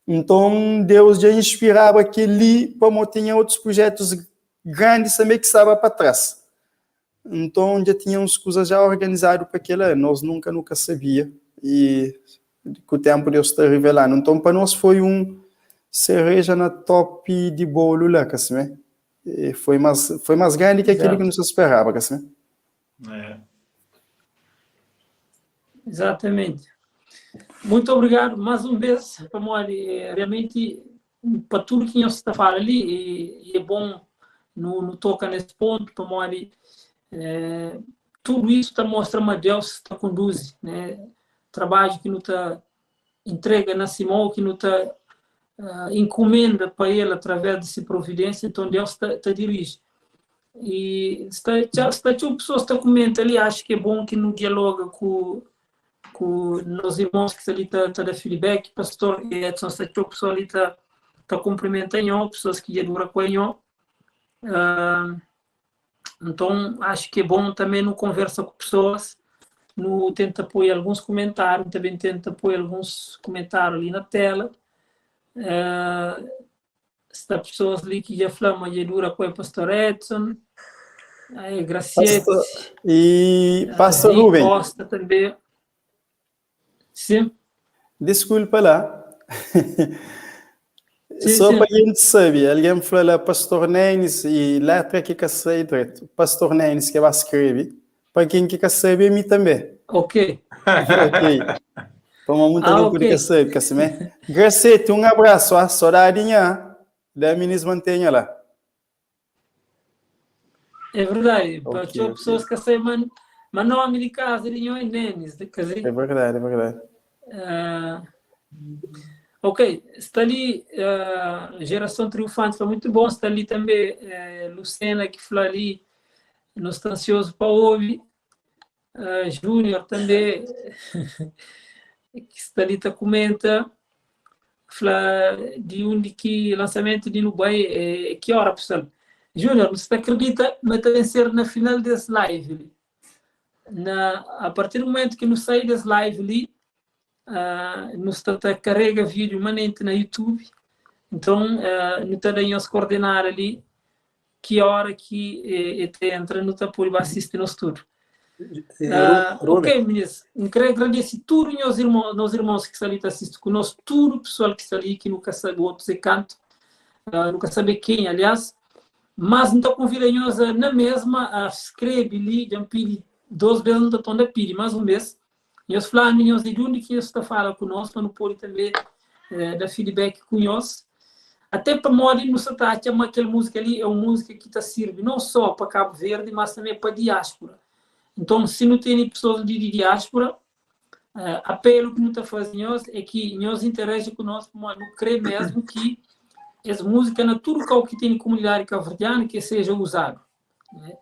Então, Deus já inspirava aquele para tinha outros projetos grandes também que estava para trás. Então, já tínhamos coisas já organizadas para aquilo, nós nunca sabia. E com o tempo Deus está revelando. Então, para nós foi cereja na top de bolo lá, assim, foi mais grande que aquilo que nos esperava, assim. Exatamente. Muito obrigado mais uma vez, realmente para tudo que nós está falando ali, e é bom no toca nesse ponto, para tudo isso está mostrando a Deus está conduz, né? Trabalho que não está entrega na Simão, que não está encomenda para ele através dessa providência, então Deus está dirige. E está pessoas que comentam ali, acho que é bom que não dialoga com os irmãos que ali está da feedback, pastor Edson, está pessoas ali está cumprimentando, pessoas que já duram com ele. Então, acho que é bom também não conversa com pessoas, não tenta apoiar alguns comentários, também tenta apoiar alguns comentários ali na tela. Está pessoas ali que já falam, já dura com o pastor Edson, Graciete. E pastor Rubem. Costa também. Sim. Desculpa lá. Sim, só sim. para a gente saber, alguém falou pastor Nenes e letra que quer sair direito. Pastor Nenes que vai escrever. Para quem quer saber, mim também. Ok. Ok. Para muita gente ok. que sabe, assim, né? Graciete, um abraço, saudadinha da ministra mantenha lá. É verdade. Ok, Para pessoas que sabem, mas nome de casa, de Nenes. É verdade, é verdade. Ok, está ali Geração Triunfante, foi muito bom. Está ali também Lucena, que falou ali, não está ansioso para ouvir. Júnior também, que está ali, comenta, fala de onde que lançamento de Nubai, que hora, pessoal? Júnior, você acredita que vai ser na final desse live? A partir do momento que nos sai desse live ali, nos carrega vídeo manente na YouTube, então nos está dando as coordenadas ali que hora que entra no tapor e assiste nos tudo. Ok, meninas, eu quero agradecer tudo meus irmãos que estão ali assistem conosco, tudo o pessoal que está ali que nunca sabe outros canto, nunca sabe quem, aliás, mas não está convidando na mesma a escrever ali, já pedi 2 vezes, não está tão da pedi mais um mês. nós falamos, nós de onde que está falando conosco, mas não pode também dar feedback com nós. Até para modo não se está achando aquela música ali é uma música que está serve não só para Cabo Verde, mas também para a diáspora. Então, se não tem pessoas de diáspora, apelo que não está fazendo é que nós interagimos conosco, mas não creio mesmo que essa música na tudo que tem comunidade cabo-verdiana que seja usado, né?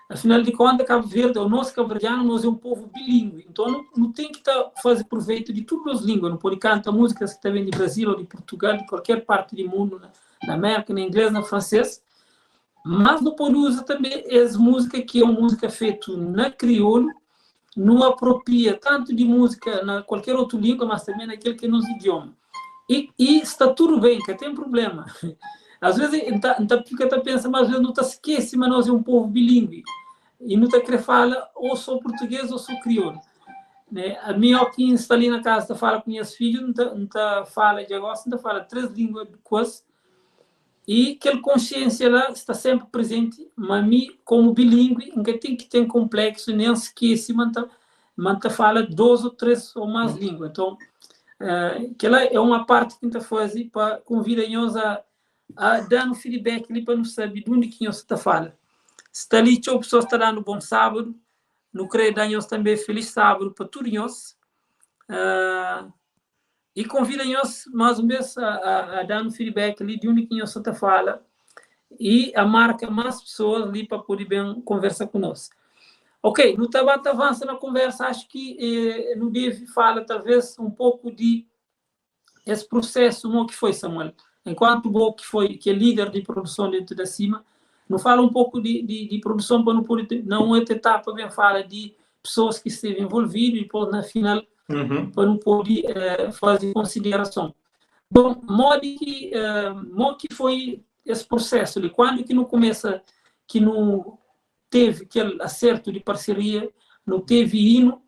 Afinal de contas, Cabo Verde, o nosso cabo-verdiano, nós é um povo bilíngue, então não tem que fazer proveito de todas as línguas, não pode cantar músicas que vêm de Brasil ou de Portugal, de qualquer parte do mundo, na América, na inglês, na francês, mas não pode usar também essa música que é uma música feita na crioulo, não apropria tanto de música na qualquer outra língua, mas também naquele que é nos idioma. E está tudo bem, que tem problema. Às vezes, fica a pensar, mas às vezes não está esquece, mas nós é um povo bilíngue. E não está querendo falar ou só português ou só crioulo, né? A minha aqui está ali na casa, está fala com meus filhos, não está fala de agora, não está fala 3 línguas coisas. E aquela consciência lá está sempre presente, mas mim, como bilíngue, nunca tem que ter complexo, nem esquece, manta fala 2 ou 3 ou mais línguas. Então, aquela é uma parte que a gente faz para convidar-nos a dar um feedback ali para não saber de onde que nós está falando. Se está ali, a pessoa está dando bom sábado, não creio dar-nos também feliz sábado para todos nós. E convida-nos mais uma vez a dar um feedback ali de onde que nós está falando e a marca mais pessoas ali para poder bem conversar conosco. Ok, no Tabata avança na conversa, acho que não deve falar talvez um pouco de esse processo, não que foi, Samuel, enquanto o que foi, que é líder de produção dentro da CIMA, não fala um pouco de produção para não poder, não outra etapa bem fala de pessoas que esteve envolvidas e depois na final para não poder fazer consideração. Bom, modo que foi esse processo, ali, quando que não começa, que não teve aquele acerto de parceria, não teve hino,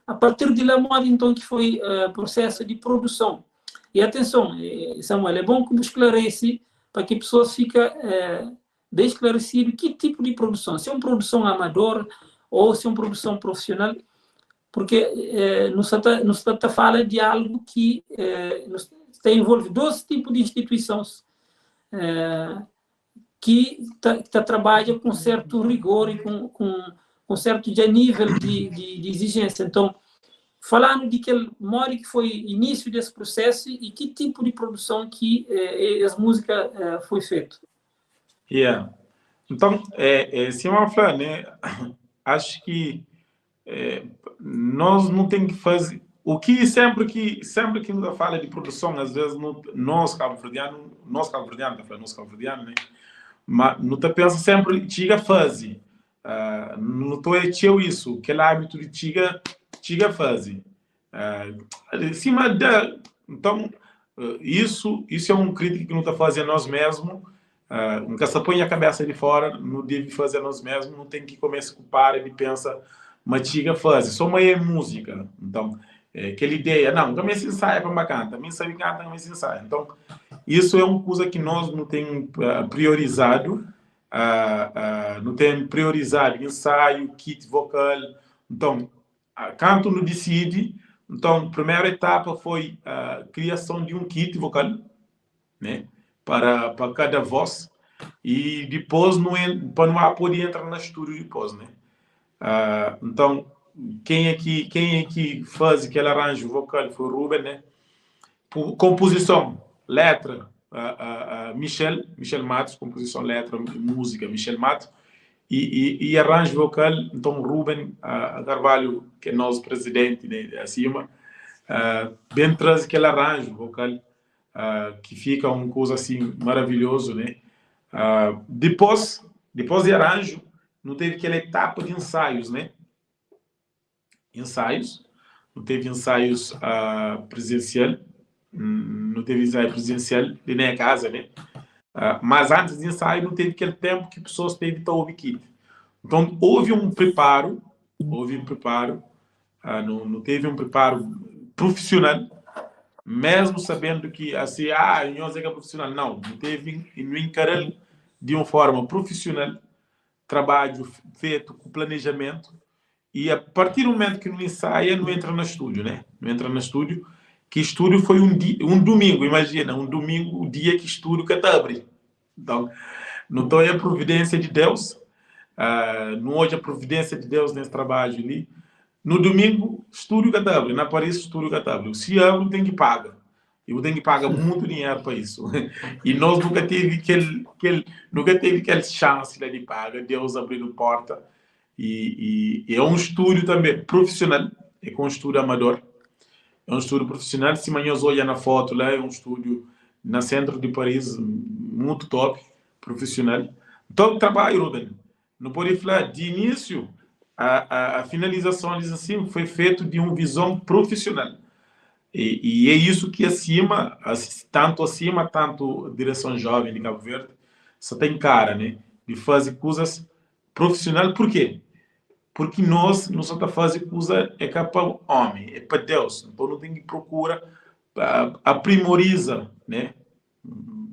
a partir de lá, modo então que foi processo de produção. E atenção, Samuel, é bom que nos esclarece para que as pessoas fiquem bem esclarecidas que tipo de produção, se é uma produção amadora ou se é uma produção profissional, porque nos está fala de algo que envolve 2 tipos de instituições que trabalham com certo rigor e com certo nível de exigência. Então, falando de que modo que foi início desse processo e que tipo de produção que essa música foi feita. Então, se eu falar, né, acho que nós não temos que fazer o que sempre que nos fala de produção, às vezes nós cabo-verdianos, né, mas não te pensa sempre chega fazer, não estou isso, aquele hábito de chega fazer, cima da, então isso é um crítico que não está fazendo nós mesmos. Nunca se põe a cabeça de fora, não deve fazer nós mesmos, não tem que começar a culpar e pensa, mas chega a fazer, só uma música. Então, aquela ideia, não, também se ensaia para bacana, também sabe cantar, também se ensaia. Então, isso é uma coisa que nós não temos priorizado, não temos priorizado ensaio, kit vocal. Então, canto não decide. Então, a primeira etapa foi a criação de um kit vocal, né? Para cada voz, e depois para não poder entrar na estúdio depois, né? Então, quem é que faz aquele arranjo vocal foi o Ruben, né? Composição, letra, Michel Matos, composição, letra, música, Michel Matos, e arranjo vocal, então Ruben Carvalho, que é nosso presidente, né, acima, bem traz aquele arranjo vocal, que fica uma coisa assim maravilhoso, né? Depois de arranjo, não teve aquela etapa de ensaios, né? Não teve ensaios presencial, não teve ensaio presencial de nem a casa, né? Mas antes de ensaio, não teve aquele tempo que pessoas teve para ouvir kit. Então houve um preparo, não teve um preparo profissional. Mesmo sabendo que assim, nós é profissional, não teve, e no encarar de uma forma profissional, trabalho feito com planejamento E a partir do momento que não ensaia, não entra no estúdio, né? Não entra no estúdio. Que estúdio foi um domingo, imagina, um domingo, o dia que estúdio que está abre. Então, não é a providência de Deus, não hoje a providência de Deus nesse trabalho ali. No domingo, estúdio que está abre, na Paris, estúdio que está abre. Se abre, tem que pagar. Eu tenho que pagar muito dinheiro para isso. E nós nunca teve aquela chance de pagar. Deus abriu a porta. E é um estúdio também profissional, é com um estúdio amador, é um estúdio profissional. Se amanhã olha na foto lá, é um estúdio no centro de Paris, muito top, profissional. Então, trabalho, Ruben. Não pode falar de início, a finalização assim, foi feito de uma visão profissional. E é isso que tanto direção jovem de Cabo Verde, só tem cara, né? De fazer coisas profissional. Por quê? Porque nós não estamos fazendo coisa é para o homem, é para Deus. Então não tem que procurar aprimoriza, né? O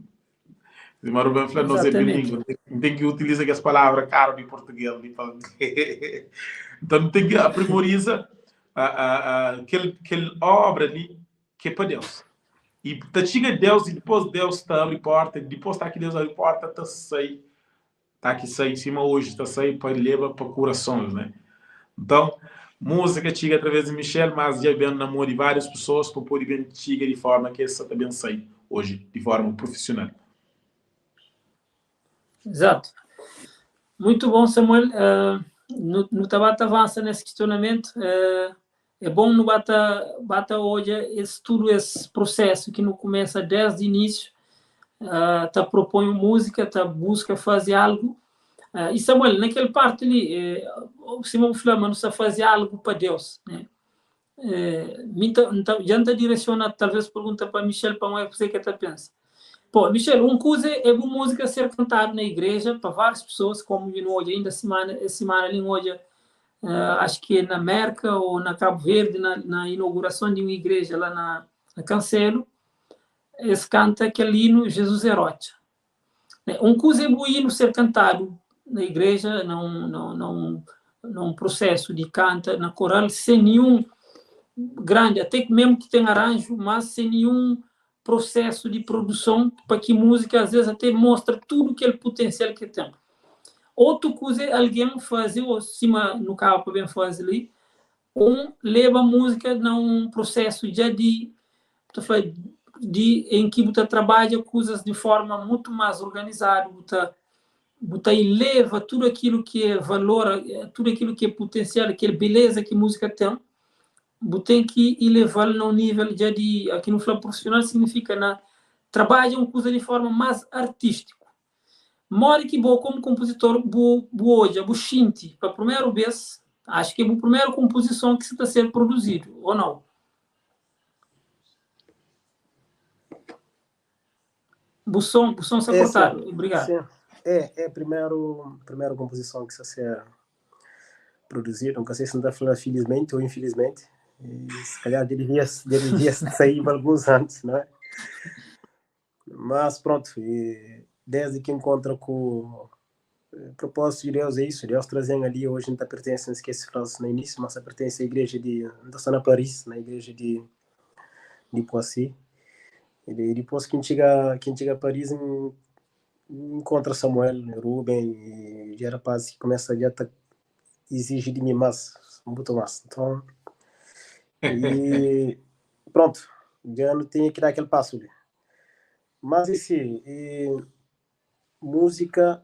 Maruben fala, nós é bilíngue, não tem que utilizar as palavras caras de português. Então não tem que aprimoriza aquela obra ali que é para Deus. E tá chega Deus e depois Deus está abre porta, depois está aqui Deus abre porta, tá sai, tá aqui sai em cima hoje, está sai para levar para corações, né? Então, música chega através de Michel, mas já vem na mão de várias pessoas para poder bem chega de forma que essa também sai hoje, de forma profissional. Exato. Muito bom, Samuel. No Tabata avança nesse questionamento. É bom no bata hoje esse processo que não começa desde o início. Tá propõe música, tá busca fazer algo. E Samuel, naquela parte ali, o Simão Flama não sabe fazer algo para Deus, né? Já está direcionado, talvez pergunta para Michel, para uma você que está pensando. Pô, Michel, coisa é uma música ser cantada na igreja para várias pessoas, como vi hoje, ainda semana ali hoje, acho que na Merca ou na Cabo Verde, na inauguração de uma igreja lá na Cancelo, eles cantam aquele hino Jesus Herote. Coisa é o hino ser cantado na igreja, num processo de canta na coral, sem nenhum grande, até que mesmo que tenha arranjo, mas sem nenhum processo de produção, para que a música às vezes até mostra tudo aquele potencial que tem. Outra coisa é alguém fazer, ou cima no carro para bem fazer ali, leva a música num processo já em que você trabalha coisas de forma muito mais organizada, você eleva tudo aquilo que é valor, tudo aquilo que é potencial, aquela beleza que a música tem, você tem que elevar no nível já de, aqui no plano profissional significa trabalha uma coisa de forma mais artística. Mora que vou como compositor, hoje, vou shinti, para a primeira vez, acho que é a primeira composição que está sendo produzida, ou não? Busson se cortar, obrigado. Sim. É a primeira composição que está sendo produzida, não sei se não está falando felizmente ou infelizmente, e, se calhar devia sair alguns anos, não é? Mas pronto, desde que encontra com o propósito de Deus, é isso, Deus trazendo ali, hoje não pertence, não esqueci a frase no início, mas pertence à igreja na Paris, na igreja de Poissy. E depois quem chega a Paris encontra Samuel, Ruben, e já rapaz que começa a exigir de mim muito mais. Então, e pronto, já não tenho que dar aquele passo ali. Mas assim, música,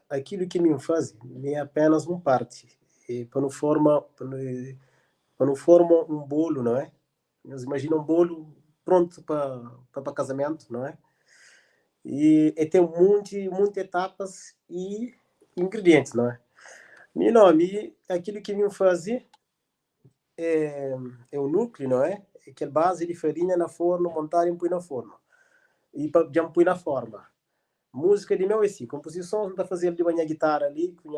aquilo que me faz é apenas uma parte. Para não formar um bolo, não é? Nós imaginamos um bolo pronto para casamento, não é? E tem muitas etapas e ingredientes, não é? Aquilo que me faz é o núcleo, não é? Aquela base de farinha na forno, montar e pôr na forno. E já pôr na forma. Música de meu é assim, composição, está fazendo de manhã guitarra ali, com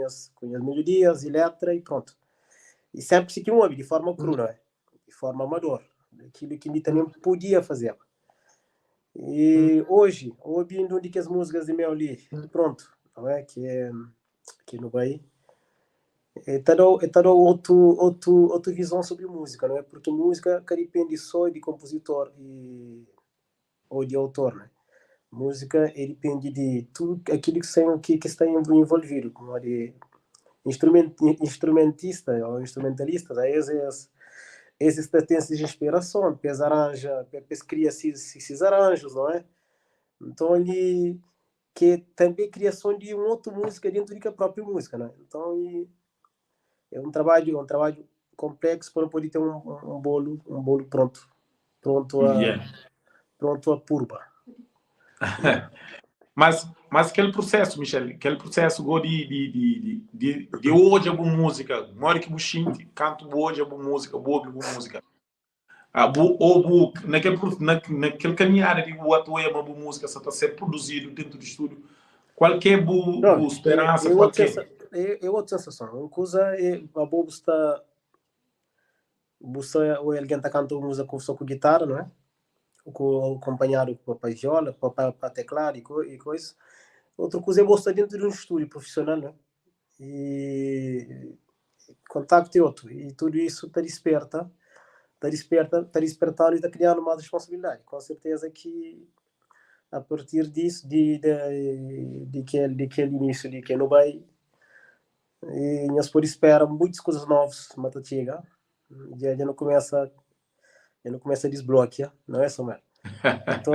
as melodias e letra e pronto. E sempre se ouve de forma crua, não é? De forma amador. Aquilo que me também podia fazer. E hoje, ouvindo as músicas de meu ali, pronto, não é? Que no Bahia. Tá outra visão sobre música, não é? Porque música que depende só de compositor ou de autor, né? Música depende de tudo aquilo que está envolvido, como de instrumentista ou instrumentalista, aí esses têm de inspiração, depois arranja, depois cria esses arranjos, não é? Então ele que também criação de uma outra música dentro da própria música, né? Então é um trabalho complexo para poder ter um bolo Yeah. pronto a purba. Mas aquele processo, Michel, aquele processo de hoje a boa música, mora que buxinte, canto hoje a boa música, boa música. Naquele caminhar de boa atuar uma boa música, só está a ser produzido dentro do estúdio. Qualquer boa esperança, qualquer. É outra sensação. Uma coisa é a boa está ou alguém está cantando música só com guitarra, não é? Acompanhado com a viola, para teclado e coisa. Outra coisa é você dentro de um estúdio profissional, né? E contacto é outro. E tudo isso está despertando e está criando uma responsabilidade. Com certeza que a partir disso, de aquele início de que não vai, e nós por esperar muitas coisas novas, mas chega, já não começa a desbloquear, não é, Samuel? Então,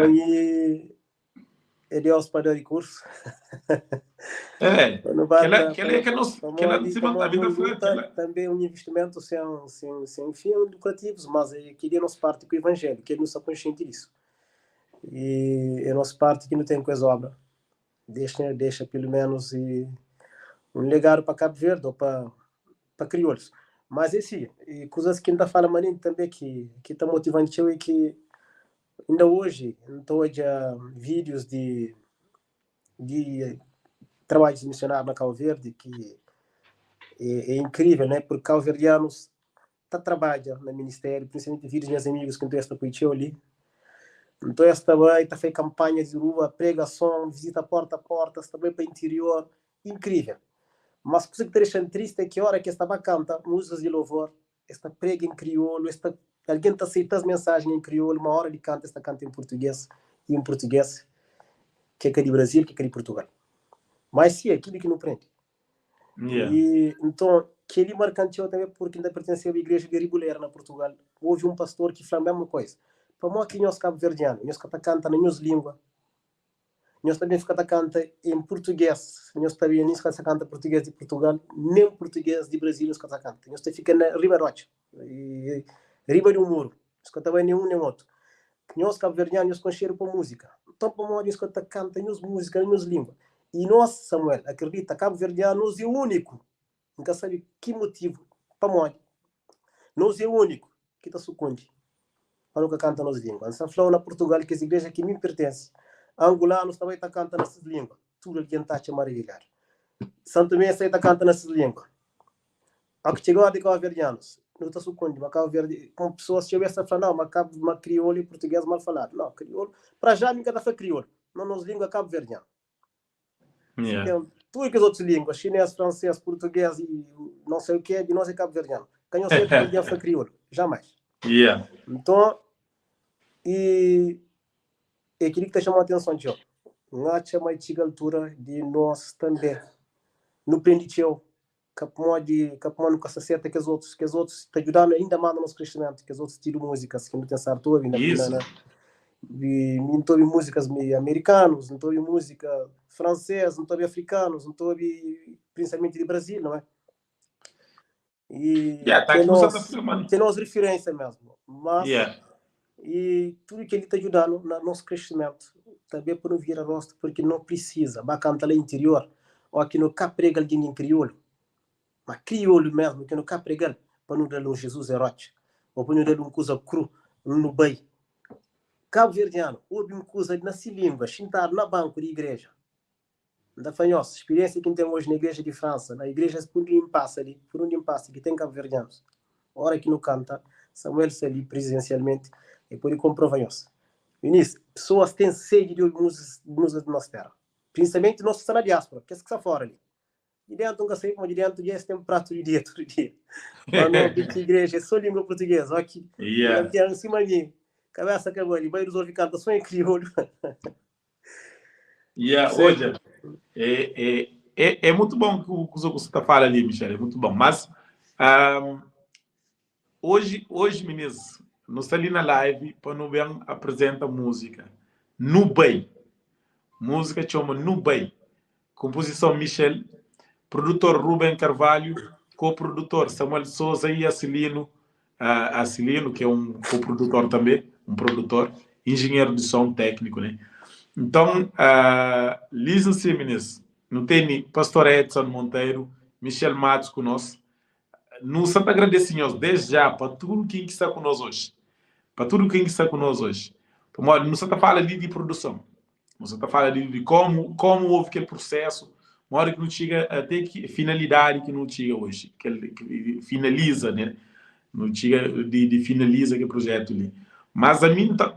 Deus para dar recurso. Também um investimento sem fins lucrativos, mas que é nossa parte com o evangelho, que ele não está consciente disso. E é nossa parte que não tem coisa obra. Deixa pelo menos um legado para Cabo Verde ou para crioulos. Mas e coisas que ainda fala maninho também que está motivando eu e que ainda hoje estou a vídeos de trabalhos missionários na Cabo Verde que é incrível, né? Porque cabo-verdianos trabalhando no ministério, principalmente vídeos meus amigos que estão com ali. Então esta também está fazendo campanha de rua, pregação, visita porta a porta, também para o interior, incrível. Mas o que me deixa triste é que a hora que esta canta músicas de louvor, esta prega em crioulo, alguém está aceitando as mensagens em crioulo, uma hora de canta, esta canta em português, e em português, que é de Brasil, que é de Portugal. Mas sim, é aquilo que não prende. Yeah. E então, que ele marcante também porque ainda pertenceu à igreja de Ribuleira, na Portugal. Houve um pastor que falou a mesma coisa. Para nós que nós cabo-verdianos, nós canta na nossa língua, nós também canta em português, nós também não canta português de Portugal, nem português de Brasil nós canta. Nós fica na Ribarote, riba de um muro, nós também nenhum nem outro. Nós cabo-verdianos, nós conhecemos para música. Então, para nós, nós canta nossa música, na nossa língua. E nós, Samuel, acredita, cabo-verdianos é o único, nunca sabe que motivo, para nós, nós é o único que está sucunde. Para nunca canta nas línguas. Se falou na Portugal, que as igrejas que me pertencem, angolanos também está cantando nessas línguas. Tudo alguém está a maravilhar. Santo Tomé está cantando nessas línguas. A que chegou a de cabo-verdianos, não está sucunde, mas cabo-verde, com pessoas que tivessem falado, mas crioulo e português mal falado. Não, crioulo, para já nunca está crioulo. Não nos língua cabo-verdiana. Yeah. Tudo que as outras línguas, chinês, francês, português e não sei o que, de nós é cabo-verdiano. Quem eu sei que ninguém foi crioulo. Jamais. Yeah. Então, e aquilo que está chamando a atenção, João, não chama de altura de nós também. No prenditeu, que nunca se acerta que os outros estão ajudando ainda mais no nosso crescimento, que os outros tiram músicas, que não tem certo ouvindo. Não estou ouvindo músicas americanas, não estou ouvindo música francesa, não estou ouvindo africanos, não estou ouvindo principalmente de Brasil, não é? E tem nossa referência mesmo. Mas e tudo que ele está ajudando no nosso crescimento também para não vir a rosto, porque não precisa bacana lá interior ou aqui no cá prega alguém em crioulo, mas crioulo mesmo que no cá prega para não dar um Jesus erote ou para não dar um coisa cru no bem cabo-verdiano houve uma coisa na língua sentar na banco de igreja da fanhosa experiência que tem hoje na igreja de França, na igreja por onde passa que tem cabo-verdianos hora que não canta Samuel se ali presencialmente e por aí comprova isso. Ministro, pessoas têm sede de ouvir música de nossa terra. Principalmente nós que estão na diáspora. Que é que está fora ali? de dentro nunca sei como de dentro já tem um prato de dia todo dia. Mas não, que igreja é só língua portuguesa, aqui. Yeah. Não tem em cima de mim. Cabeça que agora, vai resolver cantação em crioulo. Yeah, hoje, é muito bom que você está falando ali, Michel, é muito bom. Mas, hoje, meninos, nós estamos ali na live para não ver apresenta música. Nubei. Música chama Nubei. Composição Michel. Produtor Ruben Carvalho. Co-produtor Samuel Souza e Acilino. Acilino, que é um co-produtor também, um produtor. Engenheiro de som técnico, né? Então, listen-se, meninos. Não tem Pastor Edson Monteiro, Michel Matos conosco. Nos agradecemos desde já para tudo quem está conosco hoje. Para tudo quem está conosco hoje. Não se está falando ali de produção. Não se está falando ali de como houve aquele processo. Uma hora que não chega até que finalidade que não chega hoje. Que finaliza, né? Não chega de finaliza aquele projeto ali. Mas a mim tá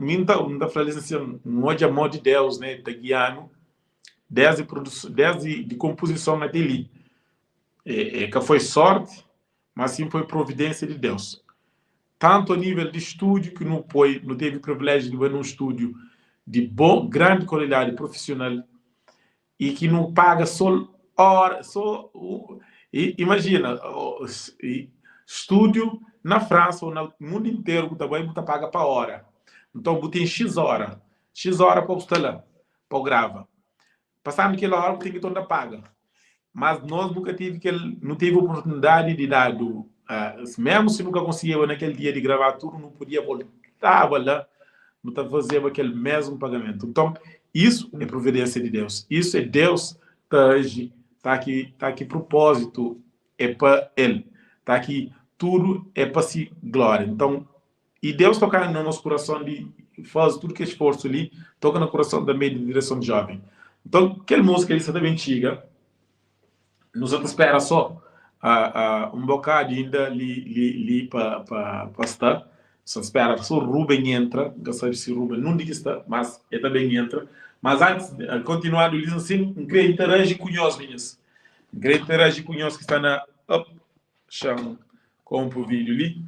falando assim, hoje amor de Deus, né? Está guiando desde de composição até ali. Que foi sorte, mas sim foi providência de Deus. Tanto a nível de estúdio, que não teve privilégio de ver num estúdio de grande qualidade profissional e que não paga só hora, imagina, estúdio na França ou no mundo inteiro que também você paga para hora. Então, você tem X hora para você lá, para gravar. Passando aquela hora, você tem que toda paga. Mas nós nunca não teve oportunidade de dar mesmo se nunca conseguia naquele dia de gravar tudo, não podia voltar lá, não fazer aquele mesmo pagamento. Então, isso é providência de Deus. Isso é Deus tá aqui propósito é para Ele. Tá aqui tudo é para si glória. Então, e Deus toca no nosso coração faz tudo que é esforço ali, toca no coração também de direção de jovem. Então, aquela música ali também antiga, nos espera só um bocado ainda ali para estar. Só espera só o Ruben entra. Não sabe se o Ruben não diz que está, mas ele também entra. Mas antes de continuar, diz assim: queria interagir com nós, meninas. Queria interagir com nós que está na chão com o vídeo ali.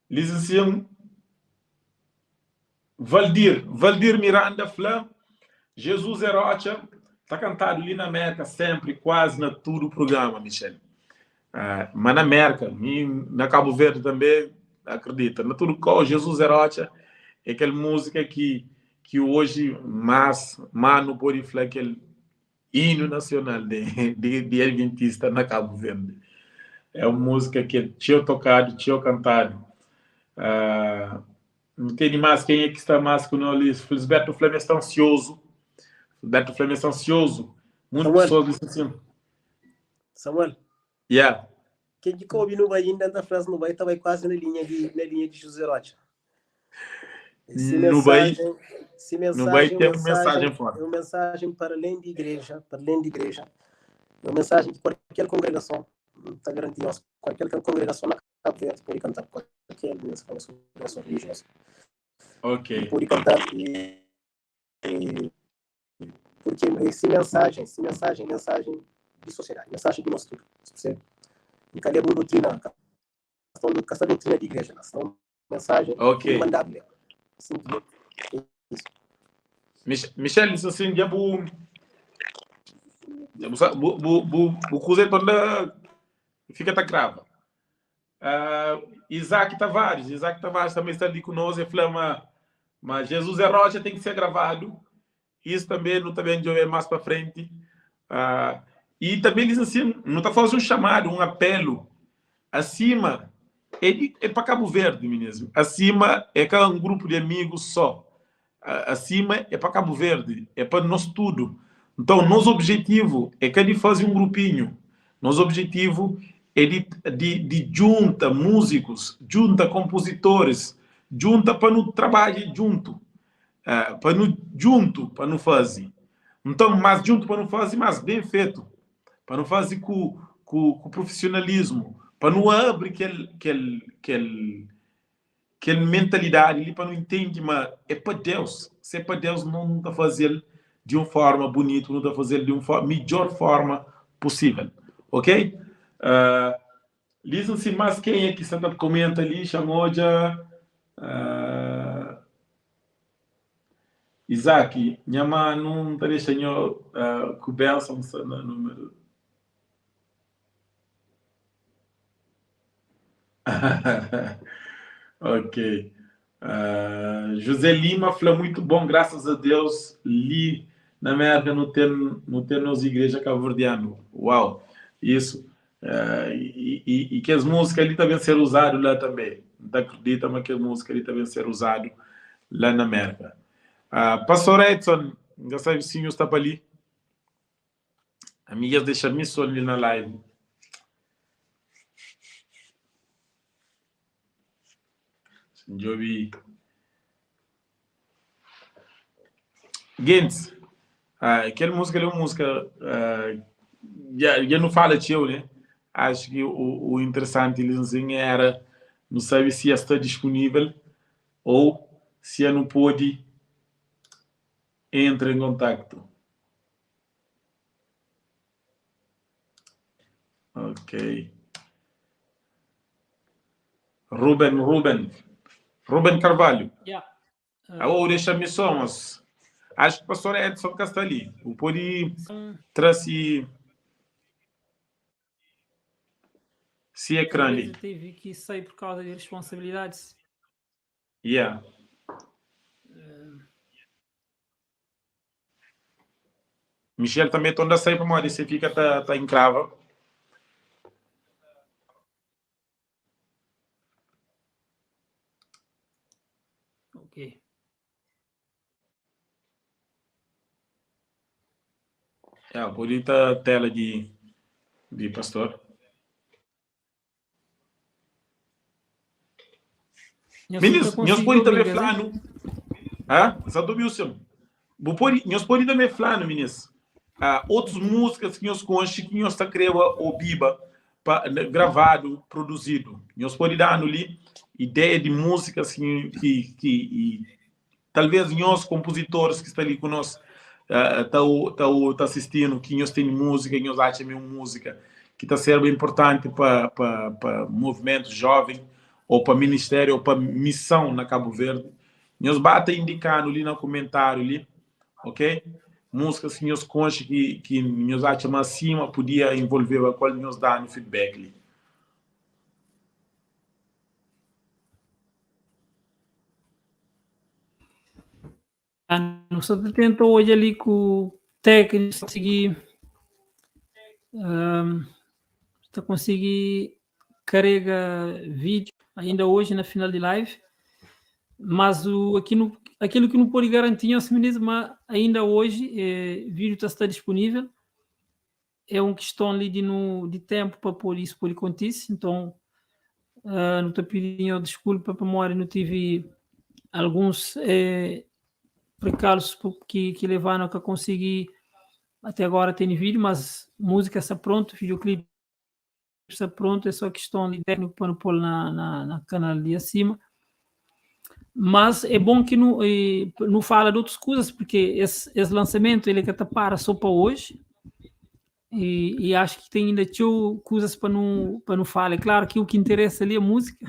Diz assim: Valdir Miranda Flam, Jesus é Rocha. Está cantado ali na América sempre, quase na todo o programa, Michel. Mas na América, e na Cabo Verde também, acredita. Na tudo qual Jesus é Rocha, é aquela música que hoje mais no pode falar aquele hino nacional de Adventista na Cabo Verde. É uma música que tinha tocado, tinha cantado. Não tem mais quem é que está mais com nós. Felisberto Flamengo está ansioso. Beto Flamengo está ansioso. Muitas pessoas dizem assim. Samuel. Yeah. Quem que coube no Bahia ainda na França no Bahia estava quase na linha de José Rocha. No Bahia tem uma mensagem forte. É uma mensagem para além de igreja, É uma mensagem de qualquer congregação. Está garantido. Qualquer congregação na Cabo Verde pode cantar qualquer congregação religiosa. Ok. Pode cantar porque essa mensagem de sociedade, mensagem de nosso tudo. Você cadê a doutrina, a doutrina de igreja, não mensagem mandável. Assim, Michel, isso assim, já o coisa toda fica tá crava. Isaac Tavares também está ali conosco e fala, mas Jesus é Rocha, tem que ser gravado. Isso também não também de ver mais para frente. E também diz assim, não está fazendo um chamado, um apelo. Acima é para Cabo Verde, mesmo. Acima é para um grupo de amigos só. Acima é para Cabo Verde, é para nós tudo. Então, nosso objetivo é que ele faça um grupinho. Nosso objetivo é de junta músicos, junta compositores, junta para não trabalhar junto. Para não fazer. Então, mais junto para não fazer, mais bem feito. Para não fazer com profissionalismo. Para não abrir aquela mentalidade ali, para não entender, mas é para Deus. Se é para Deus, não está fazendo de uma forma bonita, não está fazendo de uma melhor forma possível, ok? Listen-se mais quem é que está comenta ali, chamou já Isaac, minha mãe não está deixando coberta no número. Ok. José Lima falou muito bom, graças a Deus. Li na América não tem nos igreja cabo-verdiano. Uau, isso. E que as músicas ali também ser usado lá também. Não acredita, mas que as músicas ali também ser usado lá na América. Pastor Edson, já sabe se o está ali. Amigas deixa missão ali na live. Jovi. Gens, aquela música é uma música já não fala de eu, né? Acho que o interessante eles era não sabe se está disponível ou se não pode entrar em contato. Ok. Ruben Carvalho. Yeah. Deixa missões. Acho que o pastor Edson está ali. O pode trazer se ecrã ali. Teve que sair por causa de responsabilidades. Yeah. Michel também está a sair para uma você fica tá em crava. Ok. Pode estar a tela de pastor. Meninos, nós podemos também falar no... Só do Wilson. Nós podemos também falar, meninos. Outras músicas que nós conhecemos, que nós está criando o Biba, gravado, produzido. Nós podemos dar ali ideia de músicas que talvez nós, compositores que estão ali conosco, tá assistindo, que nós temos música, que nós achamos música que está sendo importante para movimento jovem, ou para ministério, ou para missão na Cabo Verde. Nós bata indicando ali no comentário ali, ok? Músicas que nós conhecemos que nós achamos acima, podia envolver a qual nós dá no feedback ali. Nós tentou hoje ali com o técnico conseguir conseguir carregar vídeo ainda hoje na final de live, mas aquilo que não pode garantir é mas ainda hoje vídeo está disponível. É uma questão ali de tempo para pôr isso por acontecer, então não estou pedindo desculpa para memória, não tive alguns precalços que levaram a conseguir até agora ter vídeo, mas música está pronto, videoclipe está pronto, é só questão de técnico para pôr na canal ali acima. Mas é bom que não fala de outras coisas, porque esse lançamento ele está para só para hoje, e acho que tem ainda coisas para não falar. É claro que o que interessa ali é música,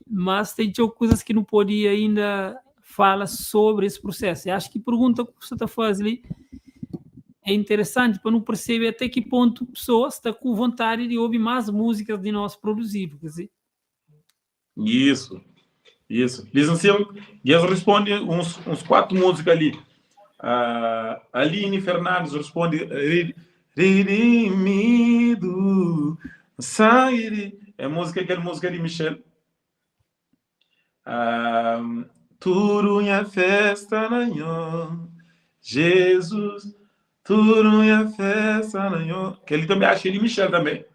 mas tem coisas que não podia ainda falar sobre esse processo. E acho que pergunta que você está fazendo ali é interessante para não perceber até que ponto pessoas estão com vontade de ouvir mais músicas de nós produzidos. Quer dizer. Isso. Licenciado, eles respondem uns 4 músicas ali. Aline Fernandes responde redimido, sangue. Aquela música de Michel. Turunha festa nanhão, Jesus, turunha festa nanhão. Que ele também acha ele Michel também.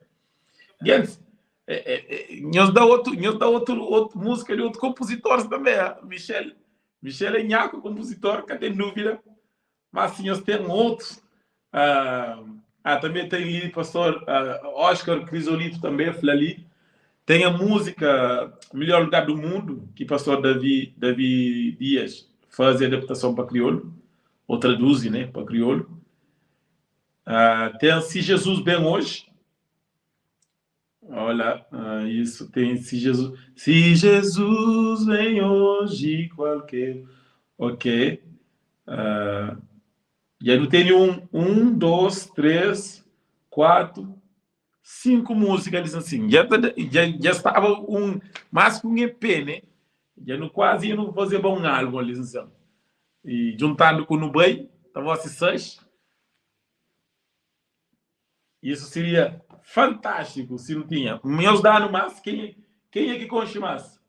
Yes. Nós dá outra música de outro compositor também. Michel é nhaco compositor, que tem dúvida. Mas sim, nós temos outros. Também tem ali o pastor Oscar Crisolito também, ali. Tem a música Melhor Lugar do Mundo, que o pastor Davi Dias faz a adaptação para crioulo. ou traduz, né, para crioulo. Tem Se Jesus Vem Hoje. Olha, isso tem Se Jesus vem hoje, qualquer. Ok. E aí eu tenho 2, 3, 4, 5 músicas assim. Já estava mais que um EP, né? Já não quase ia não fazer bom álbum ali assim. E juntando com o Nubei, estava assim 6. Isso seria fantástico se não tinha. Meus danos mais, quem é que conche mais?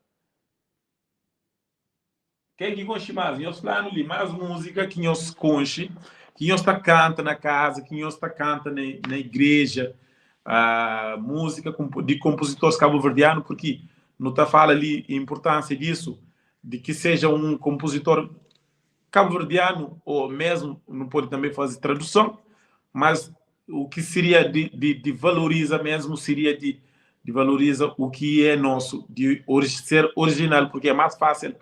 Quem é que conche mais? Meus planos ali, mais música que nós conche, que nós está canta na casa, que nós está canta na igreja, música de compositores cabo-verdianos, porque não está falando ali a importância disso, de que seja um compositor cabo-verdiano, ou mesmo não pode também fazer tradução, mas o que seria de valoriza mesmo seria de valoriza o que é nosso, de ser original, porque é mais fácil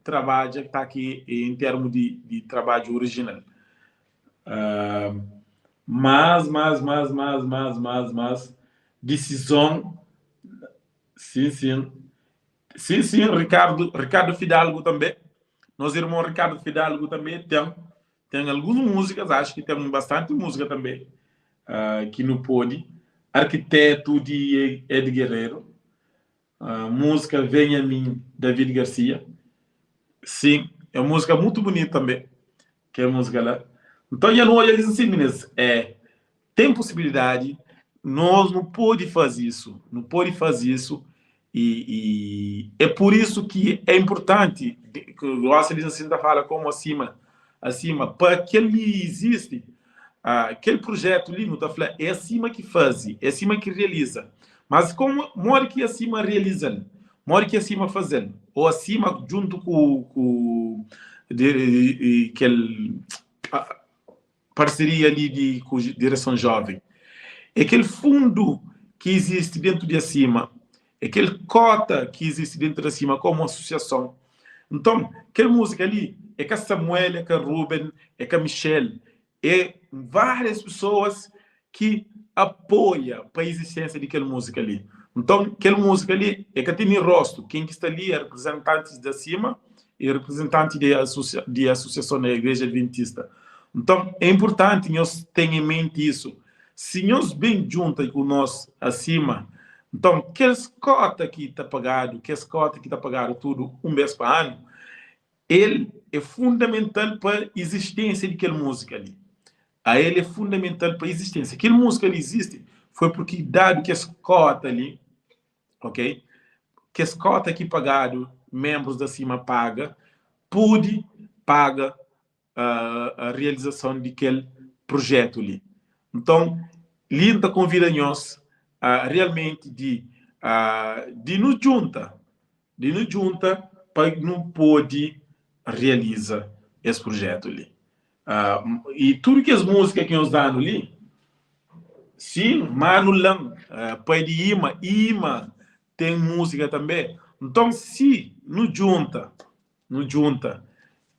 trabalhar que está aqui em termos de trabalho original. Mas decisão, sim, Ricardo Fidalgo também, nosso irmão Ricardo Fidalgo também tem algumas músicas, acho que tem bastante música também, que não pode. Arquiteto de Ed Guerreiro, música Venha a Mim, David Garcia. Sim, é uma música muito bonita também, que é a música lá. Então, já não olha assim, meninas, tem possibilidade, nós não pode fazer isso, e é por isso que é importante, que o Assis assim fala como acima, para que ele existe, aquele projeto ali no Tafla é acima que faz, é acima que realiza. Mas como mora que acima realiza, mora que acima fazendo, ou acima junto com aquele parceria ali com direção jovem. É aquele fundo que existe dentro de acima, é aquele cota que existe dentro de acima como associação. Então, aquela música ali é com a Samuel, é com a Ruben, é com a Michelle, é várias pessoas que apoiam para a existência daquela música ali. Então, aquela música ali é que tem rosto. Quem está ali é representantes de cima e representante de associação da Igreja Adventista. Então, é importante nós ter em mente isso. Se nós bem juntos com nós acima, então, que cota que está pagado, tudo vez por ano, ele é fundamental para a existência daquela música ali. Ele é fundamental para a existência. Aquela música ali existe foi porque, dado que as cotas ali, ok? Que as cotas que pagado, membros da cima paga, paga a realização daquele projeto ali. Então, Linda convida nós realmente de nos juntar, para não poder realizar esse projeto ali. E tudo que as músicas que nós damos ali, sim, Manulan, pai de Ima tem música também. Então, se nos junta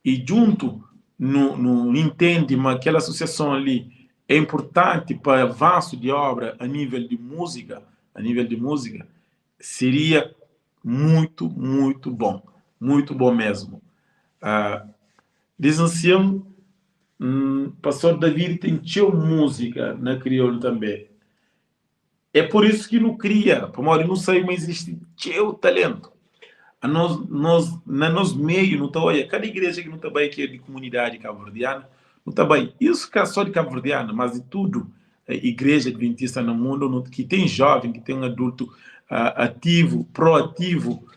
e junto não entende, mas aquela associação ali é importante para o avanço de obra a nível de música, seria muito bom mesmo. Dizem assim, pastor David tem teu música na crioulo também. É por isso que não cria, para não sei, mas existe teu talento. Na nos meio, não está, olha, cada igreja que não está bem, que é de comunidade cabo-verdiana, não está bem. Isso que é só de cabo-verdiana, mas de tudo, a igreja adventista no mundo, que tem jovem, que tem um adulto ativo, proativo,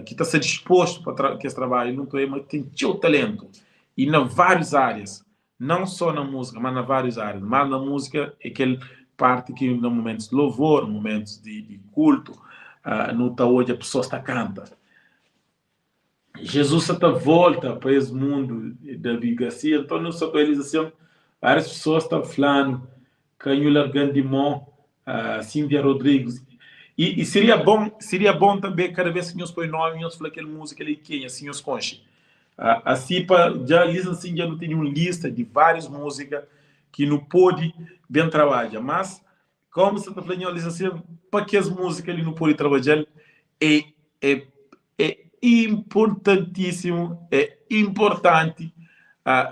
que está se disposto para que esse trabalho, não está, mas tem teu talento. E em várias áreas, não só na música, mas em várias áreas. Mas na música é aquele parte que em momentos de louvor, em momentos de culto, não está hoje a pessoa está canta. Jesus está volta para esse mundo da Garcia, então não só com eles assim, várias pessoas estão falando, Canhula Gandimon, Cíntia Rodrigues, e seria bom também cada vez que nós põe nome, nós falamos aquela música ali, quem assim, os conche. A CIPA já assim, já não tem uma lista de várias músicas que não pode bem trabalhar, mas como você está falando, assim, para que as músicas ele não pode trabalhar é, é, é importantíssimo, é importante.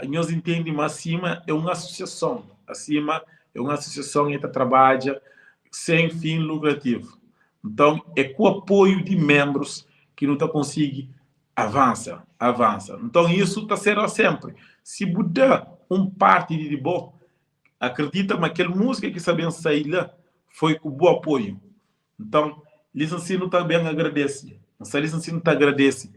Nós entendemos, mas acima é uma associação, acima é uma associação que trabalha sem fim lucrativo. Então, é com o apoio de membros que não está conseguindo avança. Então, isso está sendo sempre. Se mudar parte de bom, acredita, mas aquela música que sabiam sair lá foi com bom apoio. Então, licenciado também agradece. Nossa licenciado agradece.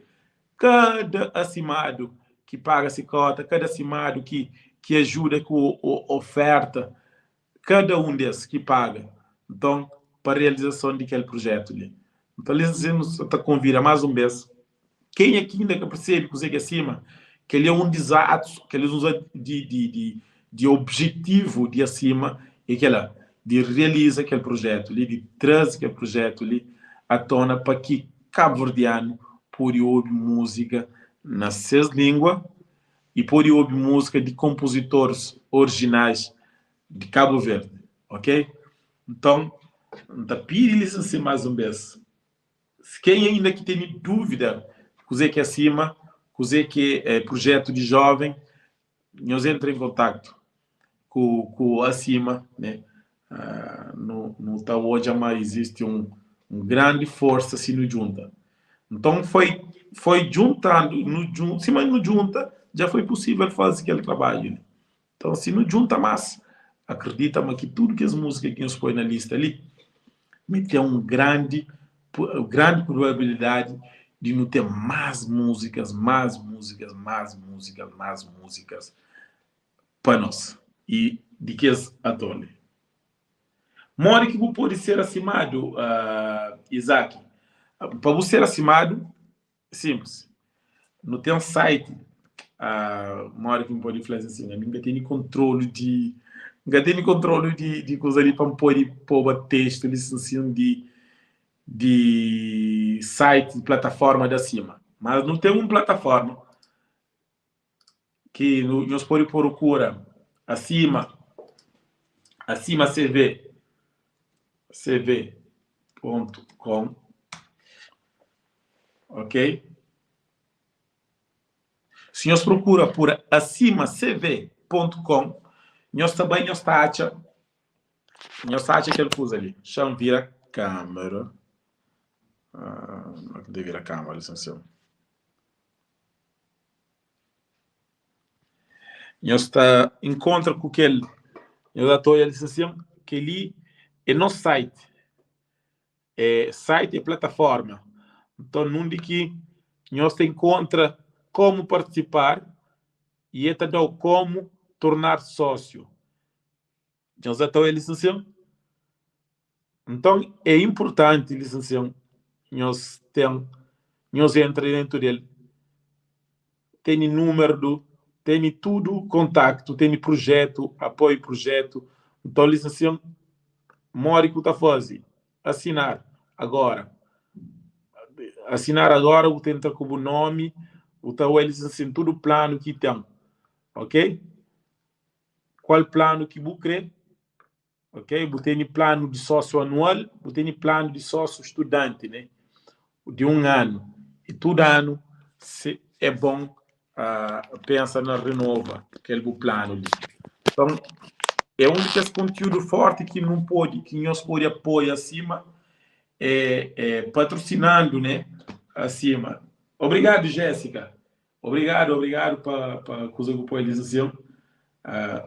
Cada acimado que paga essa cota, cada acimado que ajuda com a oferta, cada um desses que paga. Então, para a realização daquele projeto ali. Então, licenciado está convida mais um vez. Quem aqui ainda que percebe que você acima, que ele é um desastre, que ele usa de objetivo de acima, e que ela de realiza aquele projeto ali, de traz aquele projeto ali à tona para que cabo-verdiano pode ouvir música nas suas línguas e pode ouvir música de compositores originais de Cabo Verde, ok? Então, da pires assim mais um vez. Quem ainda que tem dúvida, cozer que acima, cozer que é projeto de jovem, nós entra em contato com acima, né? No tal hoje mas existe um grande força se no junta. Então foi juntando se mas no junta já foi possível fazer aquele trabalho. Né? Então se no junta mais acredita que tudo que as músicas que nos põe na lista ali me tem grande probabilidade de não ter mais músicas para nós e de que as atole. Mora que pode ser acimado, Isaac. Para você ser acimado, simples. Não tem um site, mora que pode fazer assim, ninguém tem controle de coisa ali para pôr texto, licenciação de site, plataforma de acima. Mas não tem uma plataforma que nós pode procura acima cv.com, ok? Se nós procura por acima cv.com, nós também acha aquele coisa ali. Deixa eu virar a câmera. Não deve virar a câmera, licença. Nós encontra com aquele, nós estou a licença que ali é nosso site. Site é plataforma. Então, num de que nós encontra como participar e é também como tornar sócio. Nós estou a licença. Então, é importante, licença, nós entra dentro dele. Tem número tem tudo, contato, tem projeto, apoio projeto. Então, licença, mora que está fazendo. Assinar agora. O tenta com o nome, o tal eles assim, tudo plano que tem. Ok? Qual plano que você quer? Ok? Você tem plano de sócio anual, você tem plano de sócio estudante, né? De um ano. E todo ano é bom pensa na renova aquele plano ali. Então, é um desses conteúdos fortes que não pode, que nós pode apoiar acima, patrocinando, né? Acima. Obrigado, Jéssica. Obrigado para coisa que pode dizer.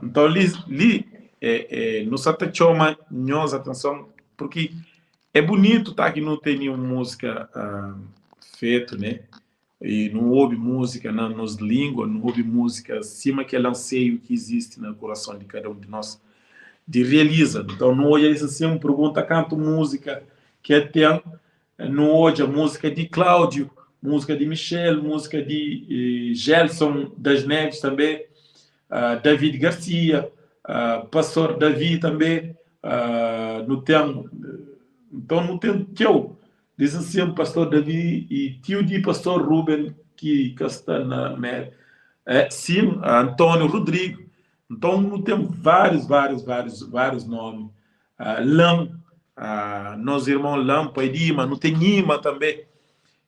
Então, nos chama nossa atenção, porque é bonito que não tem nenhuma música feita, né? E não ouve música nas línguas, não ouve música acima que é anseio que existe no coração de cada um de nós de realiza. Então, não olha isso assim, pergunta canto música que tem, não olha música de Cláudio, música de Michel, música de Gelson das Neves também, David Garcia, Pastor Davi também, não tem, então não tem teu. Diz assim, Pastor Davi e tio de Pastor Ruben, que está sim, Antônio Rodrigo. Então, não temos vários nomes. Lam, nosso irmão Lam, pai de Ima, não tem Ima também.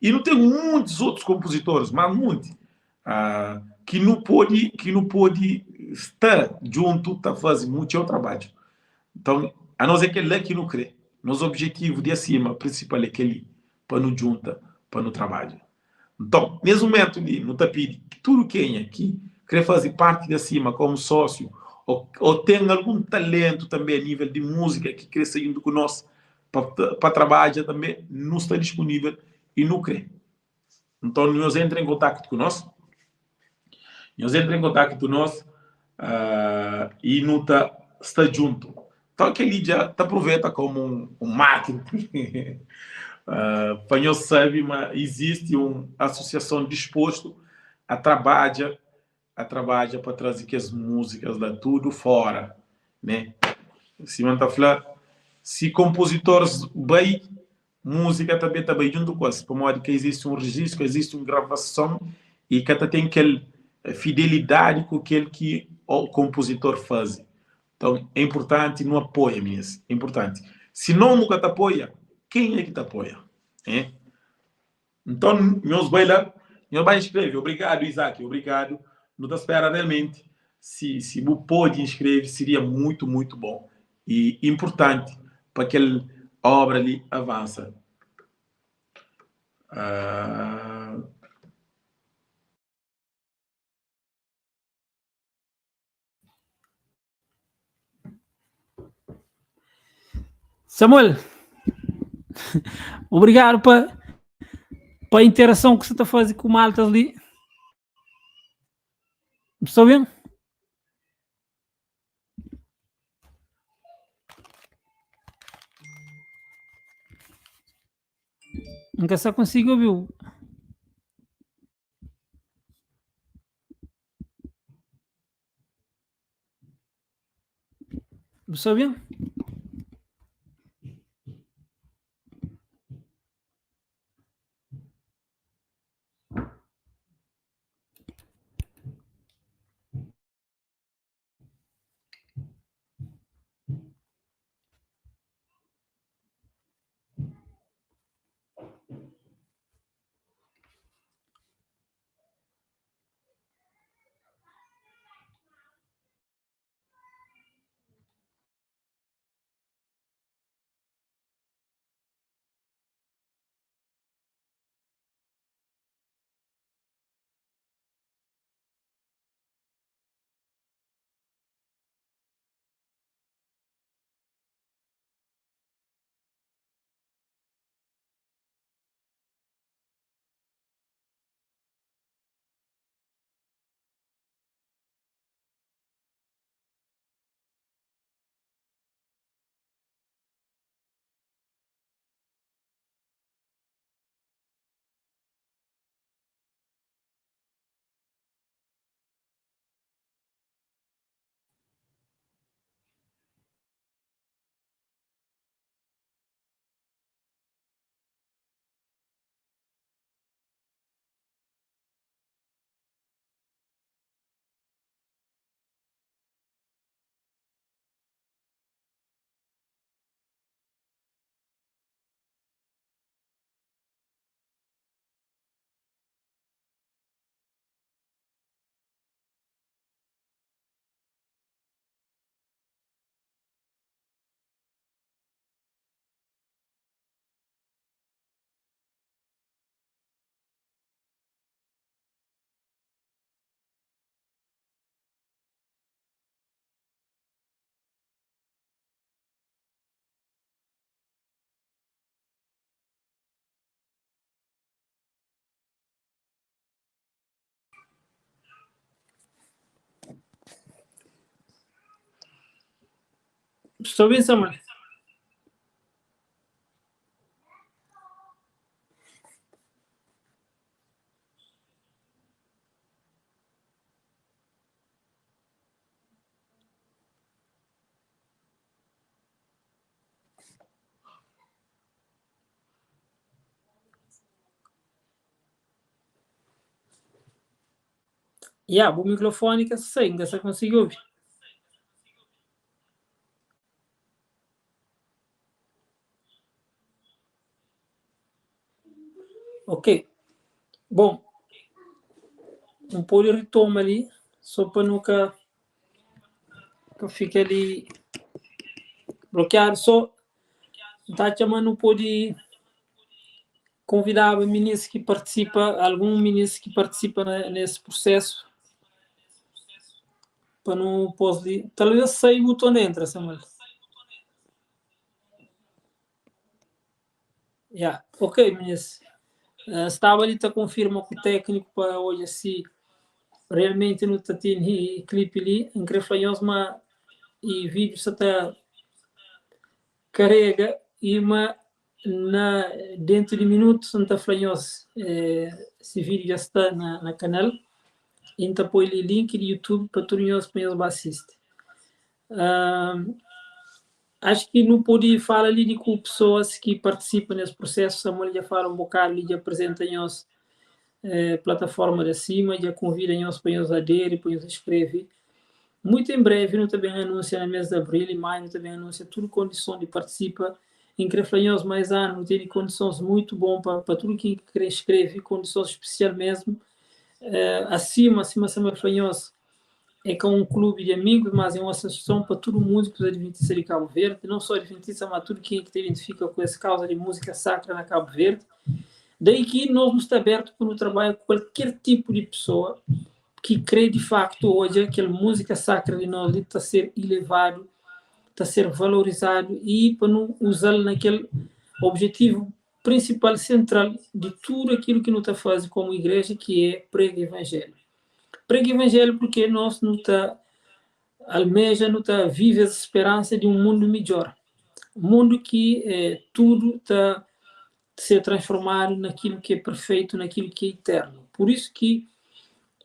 E não tem muitos outros compositores, mas muitos, que não pode estar junto, tá fazendo muito trabalho. Então, a nós é aquele lá que não crê. Nosso objetivo de acima, principal é aquele, para nos junta, para no trabalho. Então, nesse momento ali, no tapete, tudo quem aqui quer fazer parte de acima como sócio, ou tem algum talento também a nível de música que quer saindo conosco para trabalhar também, não está disponível e não crê. Então, nós entra em contato conosco, e não está junto. Então, aquele já aproveita como um marketing. Para nós saber, mas existe uma associação disposto a trabalhar para trazer que as músicas da tudo fora, né? Se man tá falando, se compositores bem, música também está bem junto com isso, para modo que existe um registro, existe uma gravação e que tem aquela fidelidade com aquele que o compositor faz. Então, é importante, não apoia mesmo. É importante. Se não nunca te apoia, quem é que te apoia? É? Então, meus vai inscrever. Obrigado, Isaac. Obrigado. Não te espera realmente. Se você pode inscrever, seria muito, muito bom. E importante para que a obra ali avança. Ah, Samuel, obrigado para a interação que você está fazendo com o Malta ali. Estou bem? Nunca só consigo ouvir. Estou bem? Estou bem, Samuel. Yeah, o microfone que sei, ainda se consigo ouvir. Ok. Bom, um pouco de retoma ali, só para nunca que fique ali bloqueado. Só está chamando um pouco de convidar o ministro que participa, algum ministro que participa nesse processo, para não poder. Talvez saia o botão entra, Samuel. Yeah. Ok, ministro. Estava ali a confirma com o técnico para hoje assim realmente não está tendo clipe ali em que falhamos e vídeo se está carrega e uma dentro de minutos não está falhamos esse vídeo já está na canal e então põe o link de YouTube para todos os meus assistir. Acho que não pode falar ali de com pessoas que participam nesse processo. Samuel já fala um bocado ali, já apresenta-nos plataforma de cima, já convida-nos para nos aderir, para nos escrever. Muito em breve, não também anuncia no mês de abril e maio, também anuncia tudo condição de participar. Em Creflanhos mais ano, tem condições muito bom para tudo quem quer escrever, condições especiais mesmo. Acima Creflanhos é com um clube de amigos, mas é uma associação para todo músicos adventistas de Cabo Verde, não só adventistas, mas tudo quem te identifica com essa causa de música sacra na Cabo Verde. Daí que nós estamos abertos para o trabalho com qualquer tipo de pessoa que crê de facto hoje que a música sacra de nós está a ser elevado, está a ser valorizado e para não usá-lo naquele objetivo principal, central de tudo aquilo que nós está fazendo como igreja, que é pregar evangelho. Pregar evangelho porque nós não está almeja, não está vive a esperança de um mundo melhor. Um mundo que tudo está ser transformado naquilo que é perfeito, naquilo que é eterno. Por isso que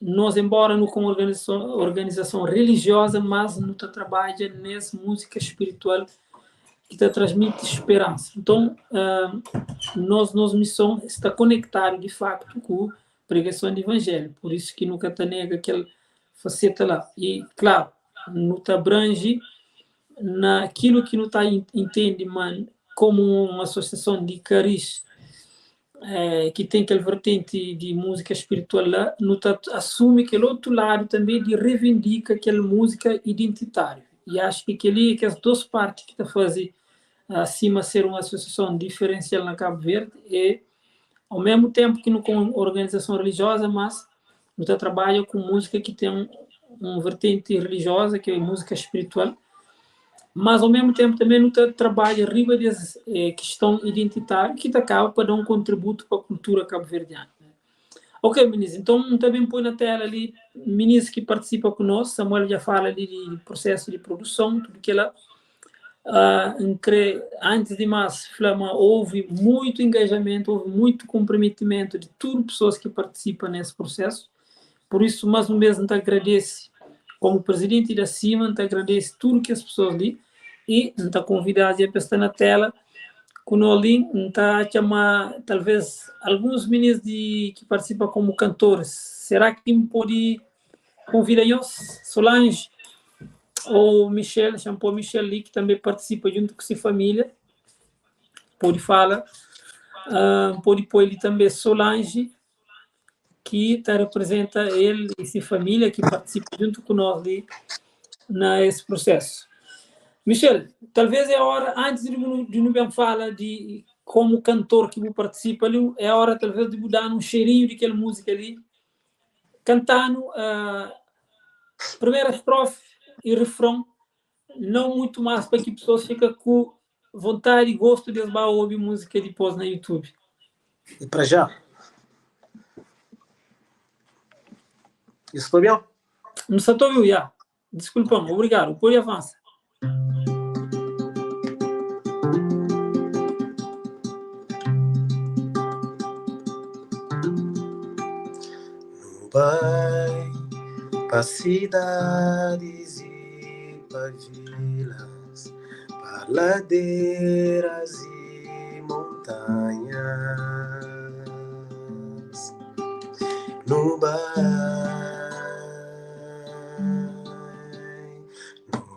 nós, embora não como organização religiosa, mas não trabalha nessa música espiritual que transmite esperança. Então, nossa missão está conectada, de facto, com a pregação do evangelho. Por isso que nunca está nega aquela faceta lá. E, claro, não está abrange naquilo que não está entende, mas como uma associação de caris que tem aquele vertente de música espiritual lá, assume que o outro lado também de reivindica aquela música identitária. E acho que aquele que as duas partes que está fazendo acima ser uma associação diferencial na Cabo Verde é ao mesmo tempo que não com organização religiosa, mas não trabalha com música que tem um vertente religiosa, que é música espiritual, mas ao mesmo tempo também não trabalha riba dessa questão identitária que acaba para dar um contributo para a cultura cabo-verdiana. Ok, ministro, então também põe na tela ali ministro que participa conosco, Samuel já fala ali de processo de produção, tudo que ela antes de mais, Flama, houve muito engajamento, houve muito comprometimento de todas as pessoas que participam nesse processo, por isso mais uma vez te agradece como presidente da CIMA, te agradece tudo que as pessoas ali e te convidar a estar na tela com o link, está a chamar talvez alguns meninos que participam como cantores. Será que pode convidar-nos, Solange ou Michel, Shampoo Michel ali, que também participa junto com sua família, pode falar, pode pôr ele também Solange, que representa ele e sua família, que participa junto com nós ali nesse processo. Michel, talvez é a hora, antes de não falar de como cantor que participa ali, é a hora talvez de dar um cheirinho daquela música ali, cantando primeira estrofe e refrão, não muito mais para que pessoas fiquem com vontade e gosto de ouvir música depois na YouTube. E para já? Isso foi bem? Não se ouviu, já. Desculpa, obrigado. Pode avançar. Vai para cidades e para vilas, para ladeiras e montanhas. No vai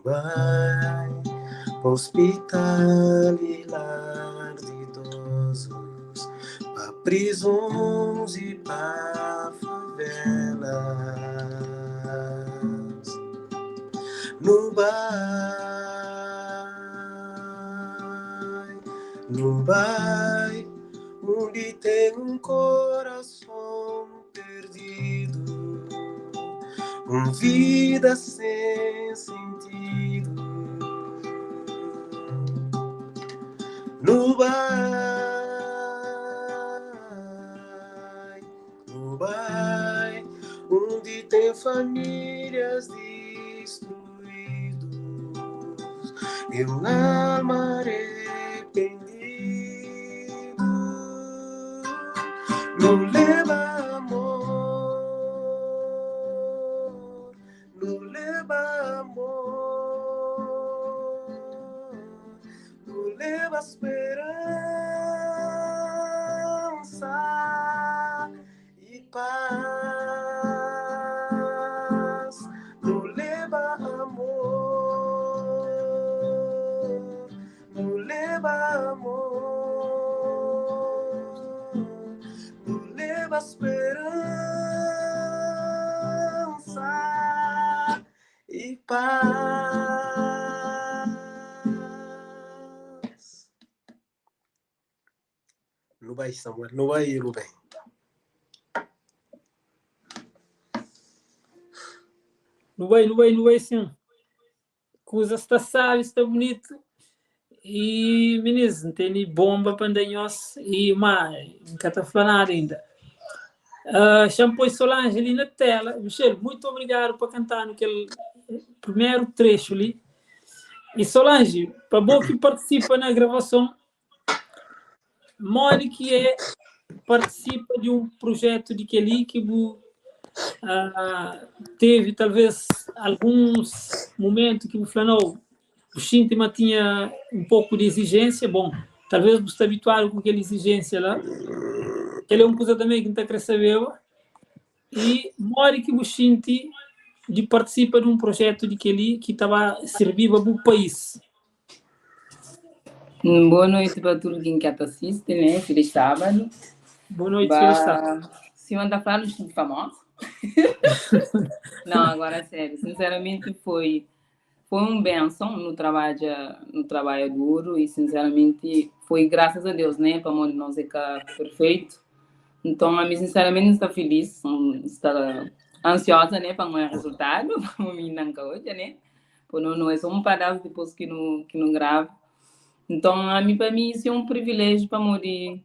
vai pro hospital e lar de idosos, pra prisões e pra favelas. No vai, onde tem um coração perdido, uma vida sem sentido. No vai, onde tem famílias destruídas e um alma arrependido. Não leva amor, não leva amor, não leva esperança e paz, não leva amor, não leva amor, não leva esperança e paz. Não vai, Samuel, não vai, Rubem. Não vai, sim. Coisa está sábio, está bonito. E, meninos, não tem nem bomba para nós e mais, nunca está falando ainda. Shampoo e Solange ali na tela. Michel, muito obrigado por cantar naquele primeiro trecho ali. E Solange, para bom que participa na gravação, Mori que participa de um projeto de Kelly que teve talvez alguns momentos que o Flanão, o Xintima tinha um pouco de exigência, bom, talvez você está habituado com aquela exigência lá, que ele é uma coisa também que não está querendo saber, e mora que o Xinti de participa de um projeto de Kelly que estava servindo para o país. Boa noite para todo quem quer assistir, né? Feliz sábado. Boa noite, feliz sábado. Se manda falar de famoso. Não, agora sério, sinceramente foi um benção no trabalho duro e sinceramente foi graças a Deus, né, para nós ficar perfeito. Então, a mim sinceramente está feliz, está ansiosa, né, para o meu resultado, para mim não hoje, né? Porque não é só um pedaço depois que não gravo. Então, para mim isso é um privilégio para morrer.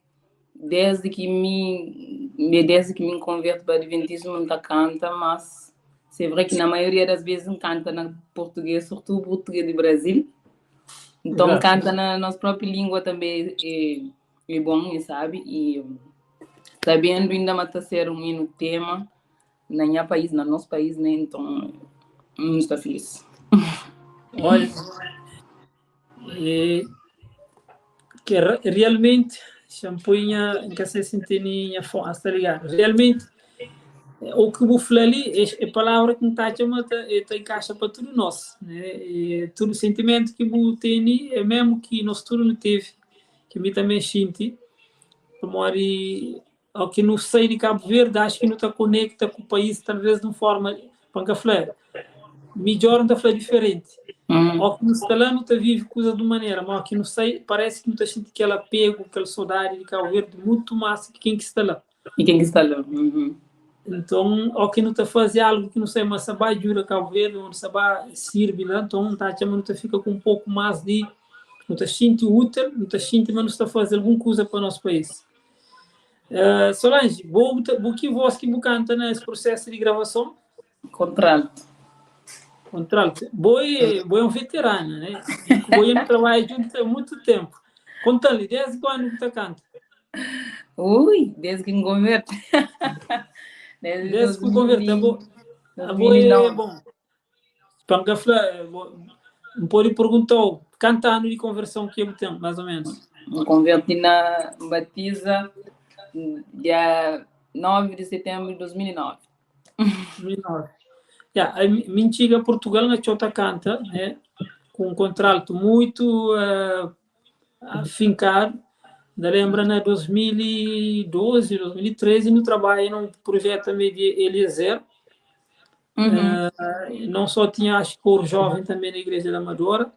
Desde que me converto para o Adventismo, não canta, mas é verdade que na maioria das vezes não canta na português, sobretudo português do Brasil. Então, exato, canta na nossa própria língua também é bom, sabe? E sabendo ainda mais ser um tema no nosso país, né? Então, não estou feliz. Olha, que realmente champunha em que se sentia está ligado. Realmente o que eu falei ali é a palavra que está encaixa para tudo nós, né? Todo sentimento que eu tenho é mesmo que nós tudo não teve, que me também senti, como ao que não sei de Cabo Verde, acho que não está conecta com o país, talvez de uma forma para falar melhor, não está falando diferente. Ao que não está lá, não está vive coisa de maneira, mas ao que não sei, parece que não está sentindo aquele apego, aquela saudade de Cabo Verde muito mais que quem que está lá. E quem que está lá. Uhum. Então, ao que não está fazendo algo que não sei, mas sabá jura Cabo Verde, não sabá sirve lá, então não está fica com um pouco mais de, não está sentindo útil, não está sentindo, mas não está fazendo alguma coisa para o nosso país. Solange, o que voz que você canta nesse processo de gravação? Contralto. Boi é um veterano, né? Boi não trabalha junto há muito tempo. Conta-lhe, desde quando você canta? Ui, desde que me converto. Desde que me converto. A boi é bom. Pangafla, não pode perguntar quantos anos de conversão que eu tenho, mais ou menos? Me converti na Batiza dia 9 de setembro de 2009. 2009. A Mintiga Portugal na Chota canta, né? Com um contrato muito afincado. Da lembra na 2012, 2013, no trabalho num projeto também de Eliezer. Não só tinha, acho que, coro jovem também na Igreja da Amadora.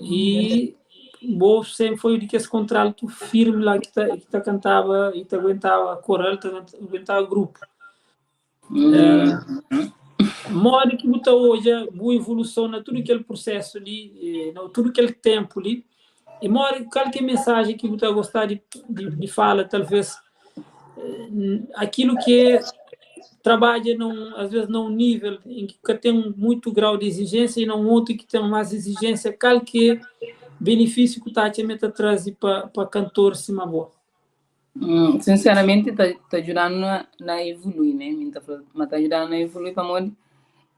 E o sempre foi de que esse contrato firme lá que tá cantava e tá aguentava coral, aguentava grupo. Modo que botou hoje boa evolução na tudo aquele processo ali, na tudo aquele tempo ali. E mora qualquer mensagem que você gostar de falar, talvez aquilo que trabalha às vezes num nível em que tem muito grau de exigência e num outro que tem mais exigência, qualquer benefício que está a trazer para cantor cima boa. Sinceramente está ajudando na evoluir, né? Mas está ajudando na evoluir para modo.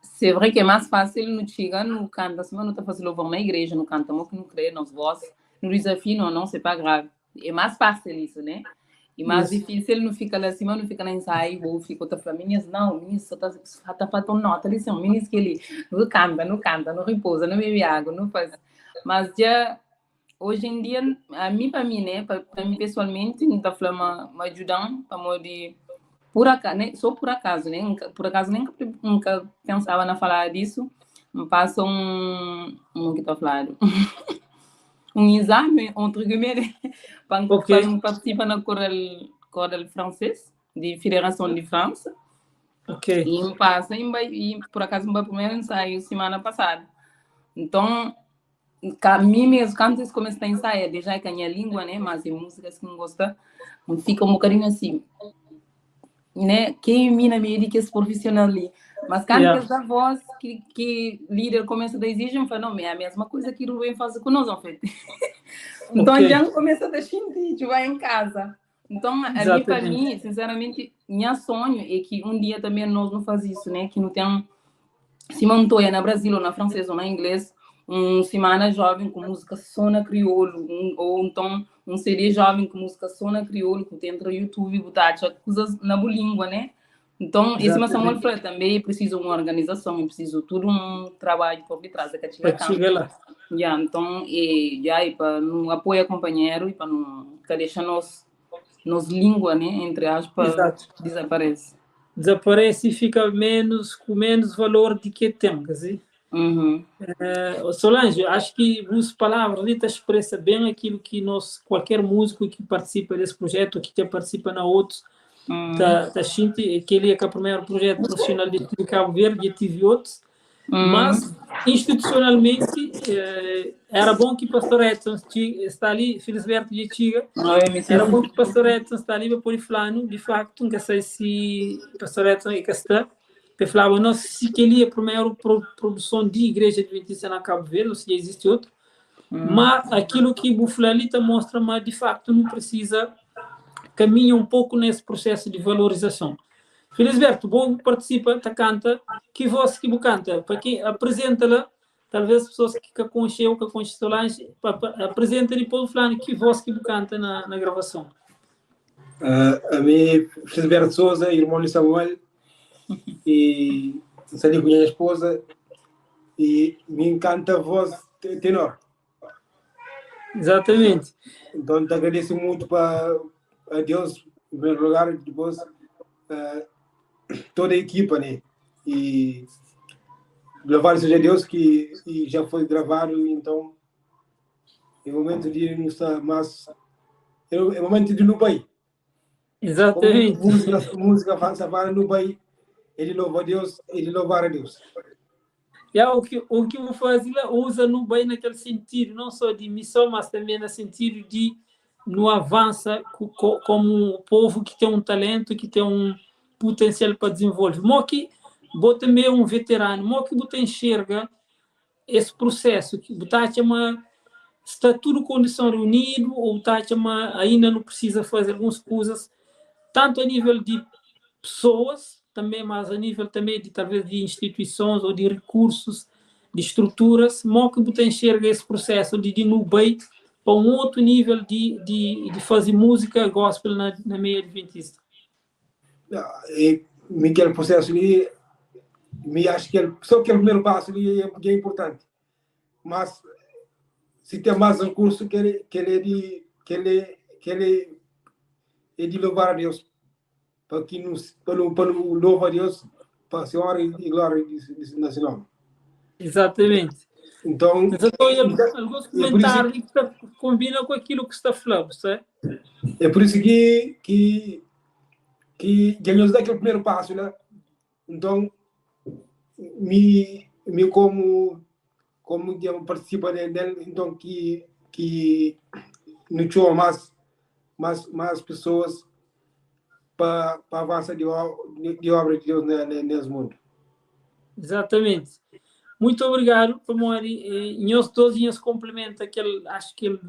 C'est vrai que é mais fácil no chega no canta, se não está fazendo louvor na igreja, no canta, que não crê nas vozes, no desafio não, c'est pas grave. É mais fácil isso, né? E mais difícil não fica lá acima, não fica lá ensaio, ou fica outra para meninas, não, meninas só tá para nota, lição, meninas que ele não canta, não repousa, não bebe água, não faz. Mas já hoje em dia, para mim, né, para mim pessoalmente, não está falando me ajudando para modo por acaso, né? Só por acaso, né? Por acaso nunca pensava na falar disso. Me passa que estou falando, exame entre guillemets para participar na coral francês de Fédération de France. E me passa e por acaso meu primeiro ensaio semana passada. Então a mim mesmo, quando eu comecei a ensaiar, já que a minha língua, né? Mas em músicas que não gosta, fica um bocadinho assim. Né? Quem me na minha que é profissional ali, mas quando essa voz que líder começa a exigir, eu falo, não, é a mesma coisa que o Rubem faz conosco, então já começa a sentir, vai em casa. Então, para mim, sinceramente, meu sonho é que um dia também nós não fazemos isso, né? Que não tem, se montoya na Brasil ou na francesa ou na inglês, semana jovem com música só na crioulo, ou então um CD jovem com música só na crioulo, que tem no YouTube, botar coisas na língua, né? Então, esse meu Samuel falou também, preciso uma organização, preciso tudo um trabalho por detrás da chegar lá. Então, para não apoiar companheiro e para não deixar nos língua, né? Entre aspas, desaparece. Desaparece e fica com menos valor de que tem, quer dizer? Solange, acho que as palavras ali expressa bem aquilo que qualquer músico que participa desse projeto, que participa na outros, tá sente que ele é o primeiro projeto profissional de Cabo Verde, e tive outros, mas institucionalmente era bom que Pastor Edson está ali, Felisberto de Tiga, era bom que Pastor Edson está ali para pôr flano, de facto, não sei se Pastor Edson é que está. Eu falava, não, se que ele é a primeira produção de igreja adventista na Cabo Verde, ou se existe outro, mas aquilo que o Bufulalita mostra, mas de facto não precisa, caminha um pouco nesse processo de valorização. Felisberto, bom participa, canta, que voz que canta, para quem apresenta-la, talvez as pessoas que conheceu, Solange, apresenta depois falando que voz que canta na gravação. A mim, Felisberto Souza, irmão de Samuel, e saí com a minha esposa e me encanta a voz tenor. Exatamente. Então, te agradeço muito a Deus, em primeiro lugar, depois toda a equipa, né? E louvado seja Deus que já foi gravado, então é o momento de não estar mais. É o momento de no bem. Exatamente. Música fala no bem. Ele louva a Deus, ele louvar a Deus. O que o Fazila usa no bem naquele sentido, não só de missão, mas também no sentido de não avança como um povo que tem um talento, que tem um potencial para desenvolver. Moque bota também um veterano, moque bota enxerga esse processo, que bota está tudo condição reunido, ou tá ainda não precisa fazer algumas coisas, tanto a nível de pessoas, também, mas a nível também de talvez de instituições ou de recursos, de estruturas, que você enxerga esse processo de bem para um outro nível de fazer música gospel na meia adventista. Aquele processo ali me acho que só que o primeiro passo ali é importante. Mas se tem mais recursos que ele é de louvar a Deus para que para louvar a Deus para a honra e glória nacional. Exatamente. Então, Mas eu estou alguns comentários que combinam com aquilo que está falando, certo? é por isso que ganhamos daquele primeiro passo, né? Então, me como participa dele, então que não tinha mais pessoas para avançar de obra de Deus nesse mundo. Exatamente. Muito obrigado, Pamori. Nós todos nos complementa aquele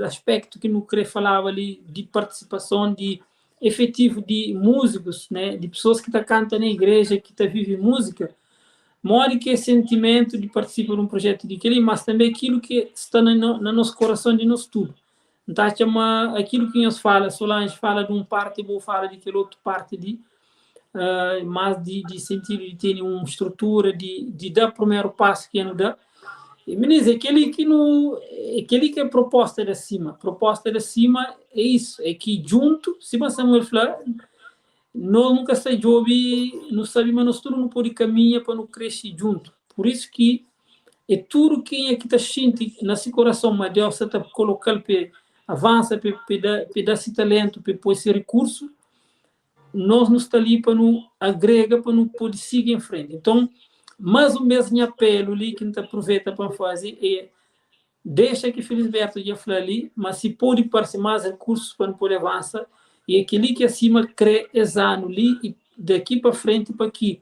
aspecto que não queria falava ali de participação, de efetivo de músicos, né, de pessoas que cantam na igreja, que vivem música. Mori que é sentimento de participar de um projeto de aquele, mas também aquilo que está no nosso coração de nós tudo. Então, chama aquilo que nós fala, Solange fala de parte, vou falar de aquele outro parte de mais de sentido de ter uma estrutura, de dar o primeiro passo que não dá. E, meninas, aquele que é proposta de cima é isso, é que junto, se você Samuel falar, nós nunca não sabemos, nós tudo não pode caminhar para não crescer junto. Por isso que é tudo quem é que está sentindo nesse coração, mas Deus está colocando para avançar, para dar esse talento, para pôr esse recurso, nós não estamos ali para não agregar, para não poder seguir em frente. Então, mais um mesmo apelo ali que a gente aproveita para fazer é deixa que Felisberto já falou ali, mas se pode parecer mais recursos para não poder avançar, e aquele que acima crê exame ali, e daqui para frente para aqui.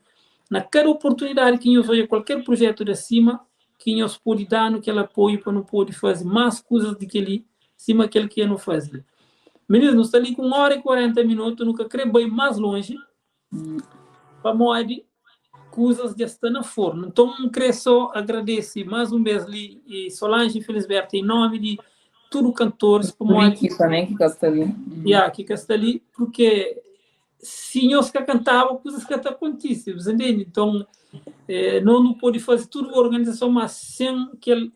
Na cada oportunidade que nós olhamos qualquer projeto de acima, que nós pode dar naquele apoio para não poder fazer mais coisas daquele, cima daquele que não fazia. Meninos, nós estamos ali com 1h40, nunca queria bem mais longe, para moeder coisas já estão na forma. Então, queria só agradecer mais uma vez ali, e Solange e Felisberto, em nome de todos os cantores, para moeder. Também que está ali. Que está ali, porque se nós que cantava, coisas que acontecem, você entende? Então, não pode fazer tudo a organização, mas sem aquele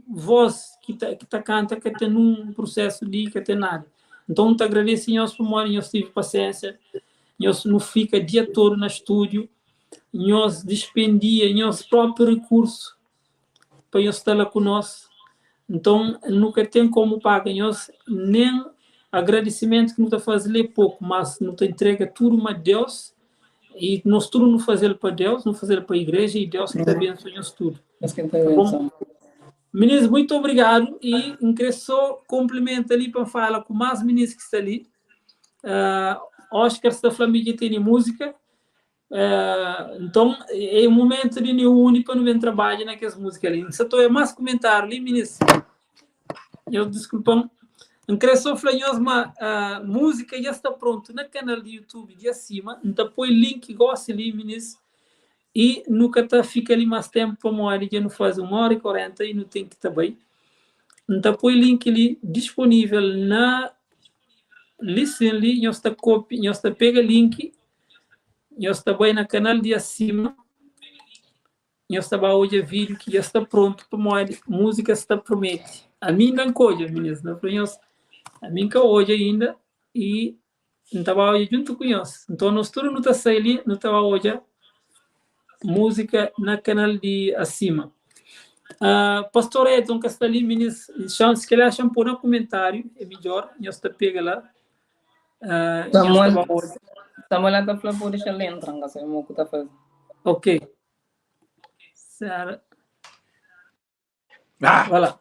voz que tá canta, que tem um processo de que tem nada. Então, te agradeço, nós por morrer, nós tive paciência, nós não fica dia todo no estúdio, nós despendia nosso próprio recurso para nós estar lá conosco. Então, nunca tem como pagar nós, nem agradecimento que não está fazendo pouco, mas não está entrega tudo a Deus, e nós tudo não fazemos para Deus, não fazemos para a igreja, e Deus que está abençoando nós tudo. Meninos, muito obrigado, e só complemento ali para falar com mais meninos que estão ali. Oscar está falando que tem música, então é um momento de reunir para não ver trabalho naquelas músicas ali. Só estou mais comentário ali, meninos. Eu desculpa. Só falando, mas a música já está pronta no canal do YouTube de acima. Então põe link gosta ali, meninos. E nunca fica ali mais tempo para morar, que não faz 1h40 e não tem que estar bem. Então põe link ali disponível na listen ali, nós está copia, nós está pega link, nós está bem no canal de acima, nós está hoje vídeo que já está pronto para morar, música está promete. A mim não coisa, meninas, não para nós, a mim que hoje ainda e não estava hoje junto com nós. Então nós tudo não está saindo, não estava hoje música no canal de acima. Pastor Edson que está ali, meninas, se ele acham por um comentário, é melhor, nós está pega lá. Samuel está falando por deixar ele entrar, não sei o que está fazendo. Ok. Sara. Vai lá.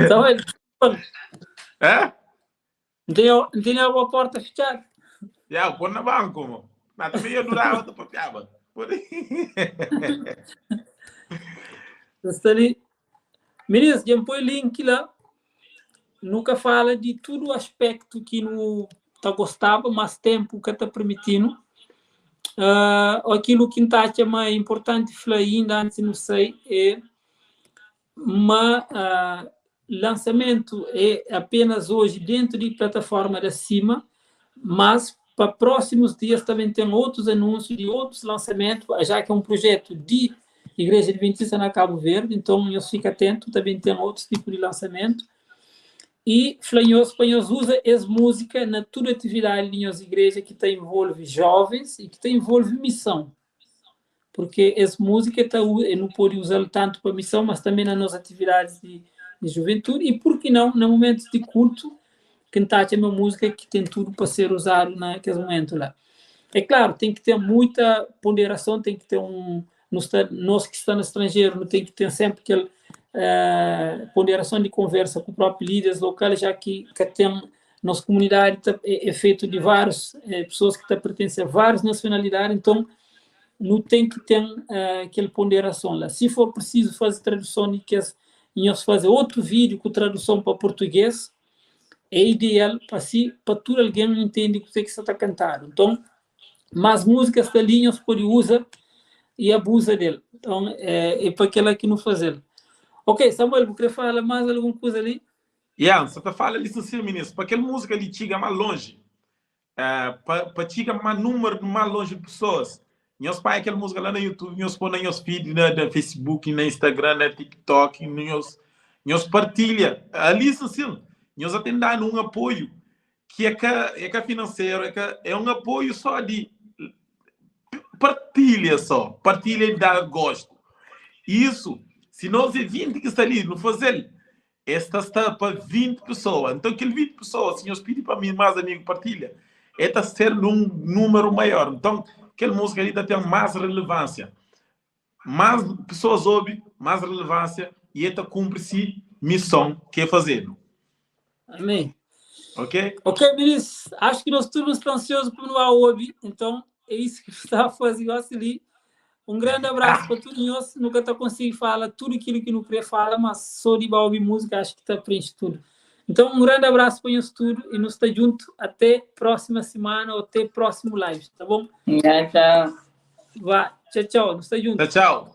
Samuel, tem alguma porta fechada? Já, põe na banco, mano. Mas também eu durava outra papiaba. Está ali. Meninas, já põe link lá. Nunca fala de todo o aspecto que não está gostava, mas tempo que está permitindo. Aquilo que está mais importante falar ainda antes não sei é mas lançamento é apenas hoje dentro de plataforma de cima, mas para próximos dias também tem outros anúncios de outros lançamentos, já que é um projeto de Igreja Adventista na Cabo Verde, então eu fico atento, também tem outros tipos de lançamento. E Flanhos usa essa música na toda atividade de nossa igreja que envolve jovens e que envolve missão. Porque essa música não pode usar tanto para missão, mas também nas nossas atividades de juventude. E por que não, no momento de culto, cantar uma música que tem tudo para ser usado naquele momento lá. É claro, tem que ter muita ponderação, tem que ter nós que estamos no estrangeiro, não tem que ter sempre aquela ponderação de conversa com os próprios líderes locais, já que tem nossa comunidade é feito de várias pessoas que pertencem a várias nacionalidades, então não tem que ter aquela ponderação lá. Se for preciso fazer tradução, nós fazer outro vídeo com tradução para português, é ideal para todo alguém entender o que você está cantando. Então, mas músicas dali nós podemos usar e abusa dele. Então, é para aquela que não fazer. Ok, Samuel, você quer falar mais alguma coisa ali? Você está falando isso sim, ministro. Para aquela música ali chega mais longe, para chegar mais número, mais longe de pessoas. Nós pai aquela música lá no YouTube, nós põe nos feed, no Facebook, no Instagram, no TikTok, nós partilha. Ali sim, nós até dando um apoio que é financeiro, é um apoio só de partilha e dar gosto. Isso, se nós é 20 que está ali, não fazer, esta está para 20 pessoas. Então, aquele 20 pessoas, se nós pedem para mim mais amigo partilha, está ser um número maior. Então, aquela música ali tem mais relevância. Mais pessoas ouvem, mais relevância, e esta cumpre-se missão que é fazer. Amém. Ok? Ok, ministro. Acho que nós todos estamos ansiosos por não ouvir, então é isso que está fazendo ali. Um grande abraço para todos nós. Nunca está conseguindo falar tudo aquilo que não queria falar, mas só de ouvir música acho que está preenche tudo. Então, um grande abraço para nós tudo e nos está junto até próxima semana ou até próximo live, tá bom? Tchau. Vai. Tchau. Nos está junto. Tchau.